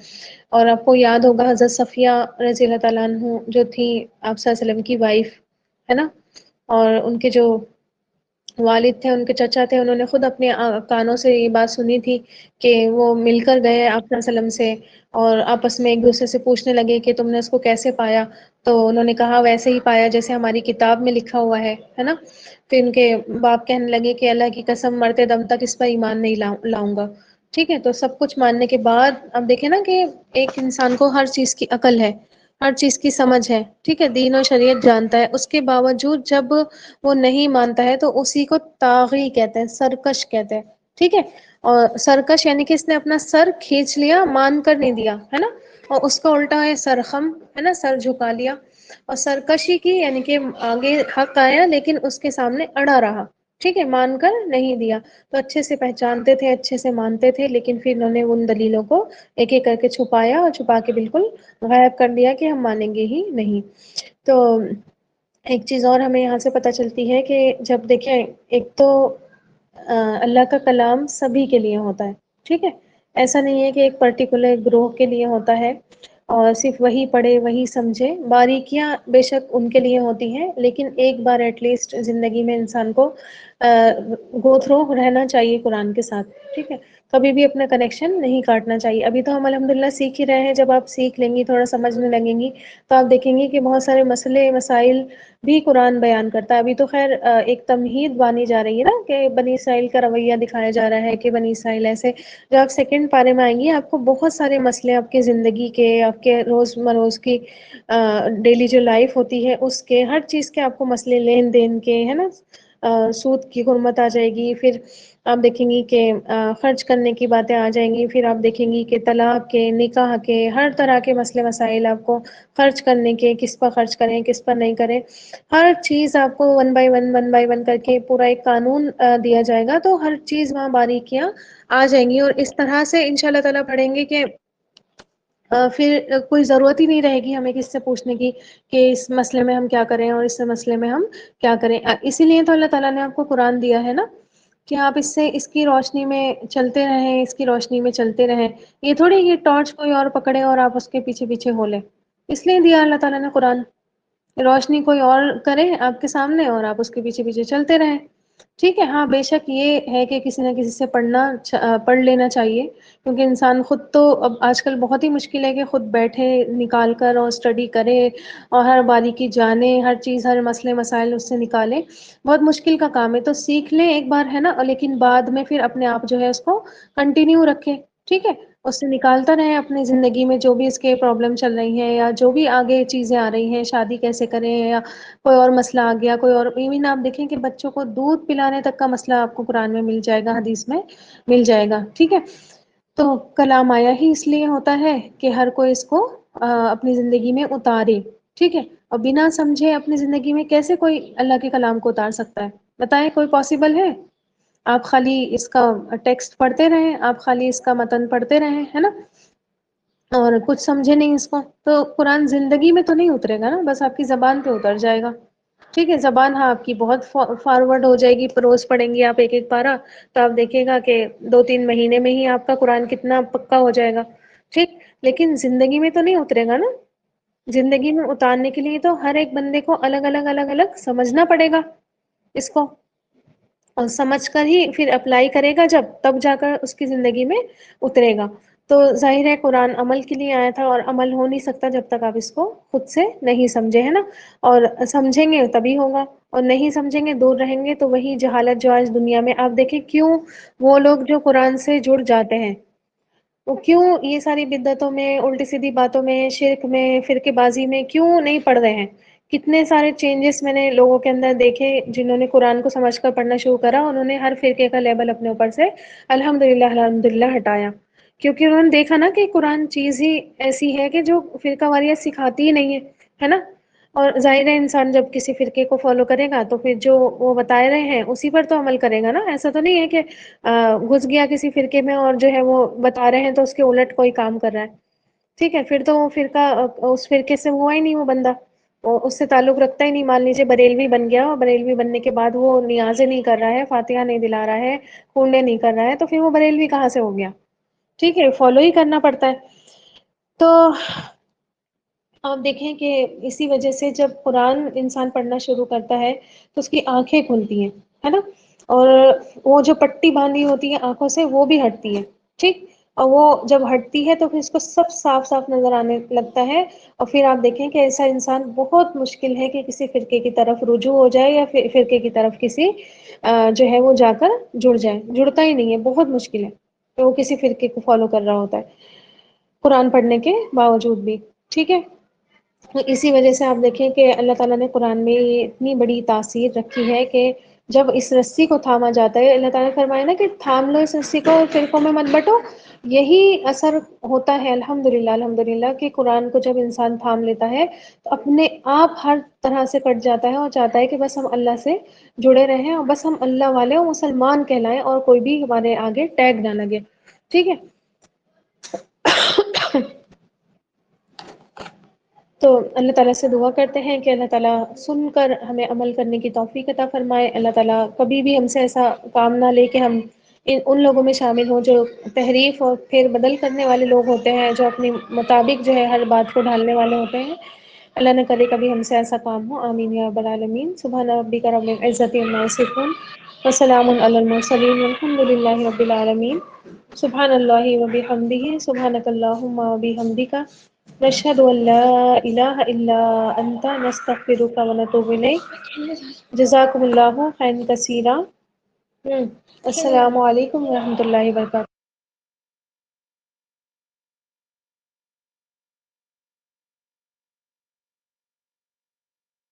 اور آپ کو یاد ہوگا حضرت صفیہ رضی اللہ تعالیٰ عنہ جو تھی آپ صلی اللہ علیہ وسلم کی وائف، ہے نا، اور ان کے جو والد تھے، ان کے چچا تھے، انہوں نے خود اپنے کانوں سے یہ بات سنی تھی کہ وہ مل کر گئے آپ صلی اللہ علیہ وسلم سے اور آپس میں ایک دوسرے سے پوچھنے لگے کہ تم نے اس کو کیسے پایا؟ تو انہوں نے کہا ویسے ہی پایا جیسے ہماری کتاب میں لکھا ہوا ہے نا. پھر ان کے باپ کہنے لگے کہ اللہ کی قسم مرتے دم تک اس پر ایمان نہیں لاؤں گا. ٹھیک ہے. تو سب کچھ ماننے کے بعد اب دیکھیں نا کہ ایک انسان کو ہر چیز کی عقل ہے، ہر چیز کی سمجھ ہے، ٹھیک ہے، دین و شریعت جانتا ہے، اس کے باوجود جب وہ نہیں مانتا ہے تو اسی کو طاغی کہتے ہیں، سرکش کہتے ہیں. ٹھیک ہے. اور سرکش یعنی کہ اس نے اپنا سر کھینچ لیا، مان کر نہیں دیا، ہے نا. اور اس کا الٹا ہے سرخم، ہے نا، سر جھکا لیا. اور سرکشی کی یعنی کہ آگے حق آیا لیکن اس کے سامنے اڑا رہا. ٹھیک ہے، مان کر نہیں دیا. تو اچھے سے پہچانتے تھے، اچھے سے مانتے تھے، لیکن پھر انہوں نے ان دلیلوں کو ایک ایک کر کے چھپایا اور چھپا کے بالکل غائب کر دیا کہ ہم مانیں گے ہی نہیں. تو ایک چیز اور ہمیں یہاں سے پتہ چلتی ہے کہ جب دیکھیں ایک تو اللہ کا کلام سبھی کے لیے ہوتا ہے. ٹھیک ہے. ایسا نہیں ہے کہ ایک پرٹیکولر گروہ کے لیے ہوتا ہے اور صرف وہی پڑھے وہی سمجھے. باریکیاں بے شک ان کے لیے ہوتی ہیں لیکن ایک بار ایٹ لیسٹ زندگی میں انسان کو گو تھرو رہنا چاہیے قرآن کے ساتھ. ٹھیک ہے. کبھی بھی اپنا کنیکشن نہیں کاٹنا چاہیے. ابھی تو ہم الحمدللہ سیکھ ہی رہے ہیں. جب آپ سیکھ لیں گی، تھوڑا سمجھنے لگیں گی تو آپ دیکھیں گے کہ بہت سارے مسئلے مسائل بھی قرآن بیان کرتا ہے. ابھی تو خیر ایک تمہید بانی جا رہی ہے نا کہ بنی اسرائیل کا رویہ دکھایا جا رہا ہے کہ بنی اسرائیل ایسے. جو آپ سیکنڈ پارے میں آئیں گی آپ کو بہت سارے مسئلے آپ کے زندگی کے، آپ کے روز مروز کی ڈیلی جو لائف ہوتی ہے اس کے، ہر چیز کے آپ کو مسئلے، لین دین کے، ہے نا، سود کی حرمت آ جائے گی. پھر آپ دیکھیں گی کہ خرچ کرنے کی باتیں آ جائیں گی. پھر آپ دیکھیں گی کہ طلاق کے، نکاح کے، ہر طرح کے مسئلے مسائل آپ کو خرچ کرنے کے، کس پر خرچ کریں کس پر نہیں کریں، ہر چیز آپ کو ون بائی ون کر کے پورا ایک قانون دیا جائے گا. تو ہر چیز وہاں باریکیاں آ جائیں گی اور اس طرح سے ان شاء اللہ تعالیٰ پڑھیں گے کہ پھر کوئی ضرورت ہی نہیں رہے گی ہمیں کس سے پوچھنے کی کہ اس مسئلے میں ہم کیا کریں اور اس مسئلے میں ہم کیا کریں. اسی لیے تو اللہ تعالیٰ نے آپ کو قرآن دیا ہے نا کہ آپ اس سے، اس کی روشنی میں چلتے رہیں، اس کی روشنی میں چلتے رہیں. یہ تھوڑی یہ ٹارچ کوئی اور پکڑے اور آپ اس کے پیچھے پیچھے ہو لیں. اس لیے دیا اللہ تعالیٰ نے قرآن، روشنی کوئی اور کرے آپ کے سامنے اور آپ اس کے پیچھے پیچھے چلتے رہیں. ٹھیک ہے، ہاں بے شک یہ ہے کہ کسی نہ کسی سے پڑھ لینا چاہیے، کیونکہ انسان خود تو اب آج کل بہت ہی مشکل ہے کہ خود بیٹھے نکال کر اور اسٹڈی کرے اور ہر باریکی جانے، ہر چیز، ہر مسئلے مسائل اس سے نکالے، بہت مشکل کا کام ہے۔ تو سیکھ لیں ایک بار، ہے نا، لیکن بعد میں پھر اپنے آپ جو ہے اس کو کنٹینیو رکھیں، ٹھیک ہے، اس سے نکالتا رہے اپنی زندگی میں جو بھی اس کے پرابلم چل رہی ہیں یا جو بھی آگے چیزیں آ رہی ہیں، شادی کیسے کریں یا کوئی اور مسئلہ آ گیا، کوئی اور، ایون آپ دیکھیں کہ بچوں کو دودھ پلانے تک کا مسئلہ آپ کو قرآن میں مل جائے گا، حدیث میں مل جائے گا، ٹھیک ہے۔ تو کلام آیا ہی اس لیے ہوتا ہے کہ ہر کوئی اس کو اپنی زندگی میں اتارے، ٹھیک ہے، اور بنا سمجھے اپنی زندگی میں کیسے کوئی اللہ کے کلام کو اتار سکتا ہے؟ بتائیں، کوئی پاسبل ہے؟ آپ خالی اس کا ٹیکسٹ پڑھتے رہیں، آپ خالی اس کا متن پڑھتے رہیں، ہے نا، اور کچھ سمجھے نہیں اس کو، تو قرآن زندگی میں تو نہیں اترے گا نا، بس آپ کی زبان پہ اتر جائے گا، ٹھیک ہے۔ زبان ہاں آپ کی بہت فارورڈ ہو جائے گی، روز پڑھیں گی آپ ایک ایک پارہ، تو آپ دیکھیں گا کہ 2-3 مہینے میں ہی آپ کا قرآن کتنا پکا ہو جائے گا، ٹھیک، لیکن زندگی میں تو نہیں اترے گا نا۔ زندگی میں اتارنے کے لیے تو ہر ایک بندے کو الگ الگ سمجھنا پڑے گا اس کو، اور سمجھ کر ہی پھر اپلائی کرے گا جب، تب جا کر اس کی زندگی میں اترے گا۔ تو ظاہر ہے قرآن عمل کے لیے آیا تھا، اور عمل ہو نہیں سکتا جب تک آپ اس کو خود سے نہیں سمجھے، ہے نا، اور سمجھیں گے تبھی ہوگا، اور نہیں سمجھیں گے، دور رہیں گے، تو وہی جہالت جو آج دنیا میں آپ دیکھیں، کیوں وہ لوگ جو قرآن سے جڑ جاتے ہیں وہ کیوں یہ ساری بدعتوں میں، الٹی سیدھی باتوں میں، شرک میں، فرقے بازی میں کیوں نہیں پڑھ رہے ہیں؟ کتنے سارے چینجز میں نے لوگوں کے اندر دیکھے، جنہوں نے قرآن کو سمجھ کر پڑھنا شروع کرا، انہوں نے ہر فرقے کا لیبل اپنے اوپر سے الحمدللہ ہٹایا، کیونکہ انہوں نے دیکھا نا کہ قرآن چیز ہی ایسی ہے کہ جو فرقہ واریت سکھاتی ہی نہیں ہے نا، اور ظاہر ہے انسان جب کسی فرقے کو فالو کرے گا تو پھر جو وہ بتائے رہے ہیں اسی پر تو عمل کرے گا نا، ایسا تو نہیں ہے کہ گھس گیا کسی فرقے میں اور جو ہے وہ بتا رہے ہیں تو اس کے الٹ کوئی کام کر رہا ہے، ٹھیک ہے، پھر تو وہ فرقہ اس فرقے سے ہوا ہی نہیں، وہ بندہ اس سے تعلق رکھتا ہی نہیں۔ مان لیجیے بریلوی بن گیا، اور بریلوی بننے کے بعد وہ نیازیں نہیں کر رہا ہے، فاتحہ نہیں دلا رہا ہے، کنڈے نہیں کر رہا ہے، تو پھر وہ بریلوی کہاں سے ہو گیا؟ ٹھیک ہے، فالو ہی کرنا پڑتا ہے۔ تو آپ دیکھیں کہ اسی وجہ سے جب قرآن انسان پڑھنا شروع کرتا ہے تو اس کی آنکھیں کھلتی ہیں، ہے نا، اور وہ جو پٹی باندھی ہوتی ہے آنکھوں سے وہ بھی ہٹتی ہے، ٹھیک، اور وہ جب ہٹتی ہے تو پھر اس کو سب صاف صاف نظر آنے لگتا ہے، اور پھر آپ دیکھیں کہ ایسا انسان بہت مشکل ہے کہ کسی فرقے کی طرف رجوع ہو جائے یا فرقے کی طرف کسی جو ہے وہ جا کر جڑ جائے، جڑتا ہی نہیں ہے، بہت مشکل ہے کہ وہ کسی فرقے کو فالو کر رہا ہوتا ہے قرآن پڑھنے کے باوجود بھی، ٹھیک ہے۔ اسی وجہ سے آپ دیکھیں کہ اللہ تعالیٰ نے قرآن میں یہ اتنی بڑی تاثیر رکھی ہے کہ جب اس رسی کو تھاما جاتا ہے، اللہ تعالیٰ نے فرمایا نا کہ تھام لو اس رسی کو، فرقوں میں مت بٹو، یہی اثر ہوتا ہے الحمدللہ کہ قرآن کو جب انسان تھام لیتا ہے تو اپنے آپ ہر طرح سے کٹ جاتا ہے، اور چاہتا ہے کہ بس ہم اللہ سے جڑے رہیں، اور بس ہم اللہ والے اور مسلمان کہلائیں، اور کوئی بھی ہمارے آگے ٹیگ نہ لگے، ٹھیک ہے۔ تو اللہ تعالیٰ سے دعا کرتے ہیں کہ اللہ تعالیٰ سن کر ہمیں عمل کرنے کی توفیق عطا فرمائے، اللہ تعالیٰ کبھی بھی ہم سے ایسا کام نہ لے کہ ہم ان لوگوں میں شامل ہوں جو تحریف اور پھیر بدل کرنے والے لوگ ہوتے ہیں، جو اپنے مطابق جو ہے ہر بات کو ڈھالنے والے ہوتے ہیں، اللہ نہ کرے کبھی ہم سے ایسا کام ہو، آمین یا رب العالمین۔ سبحان ربک رب العزۃ عما یصفون وسلام علی المرسلین والحمد للہ رب العالمین۔ سبحان اللہ و بحمدہ، سبحانک اللہم و بحمدک، نشہد ان لا الہ الا انت، نستغفرک و نتوب الیک۔ جزاکم اللہ خیرا کثیرا۔ السلام علیکم و رحمۃ اللہ وبرکاتہ۔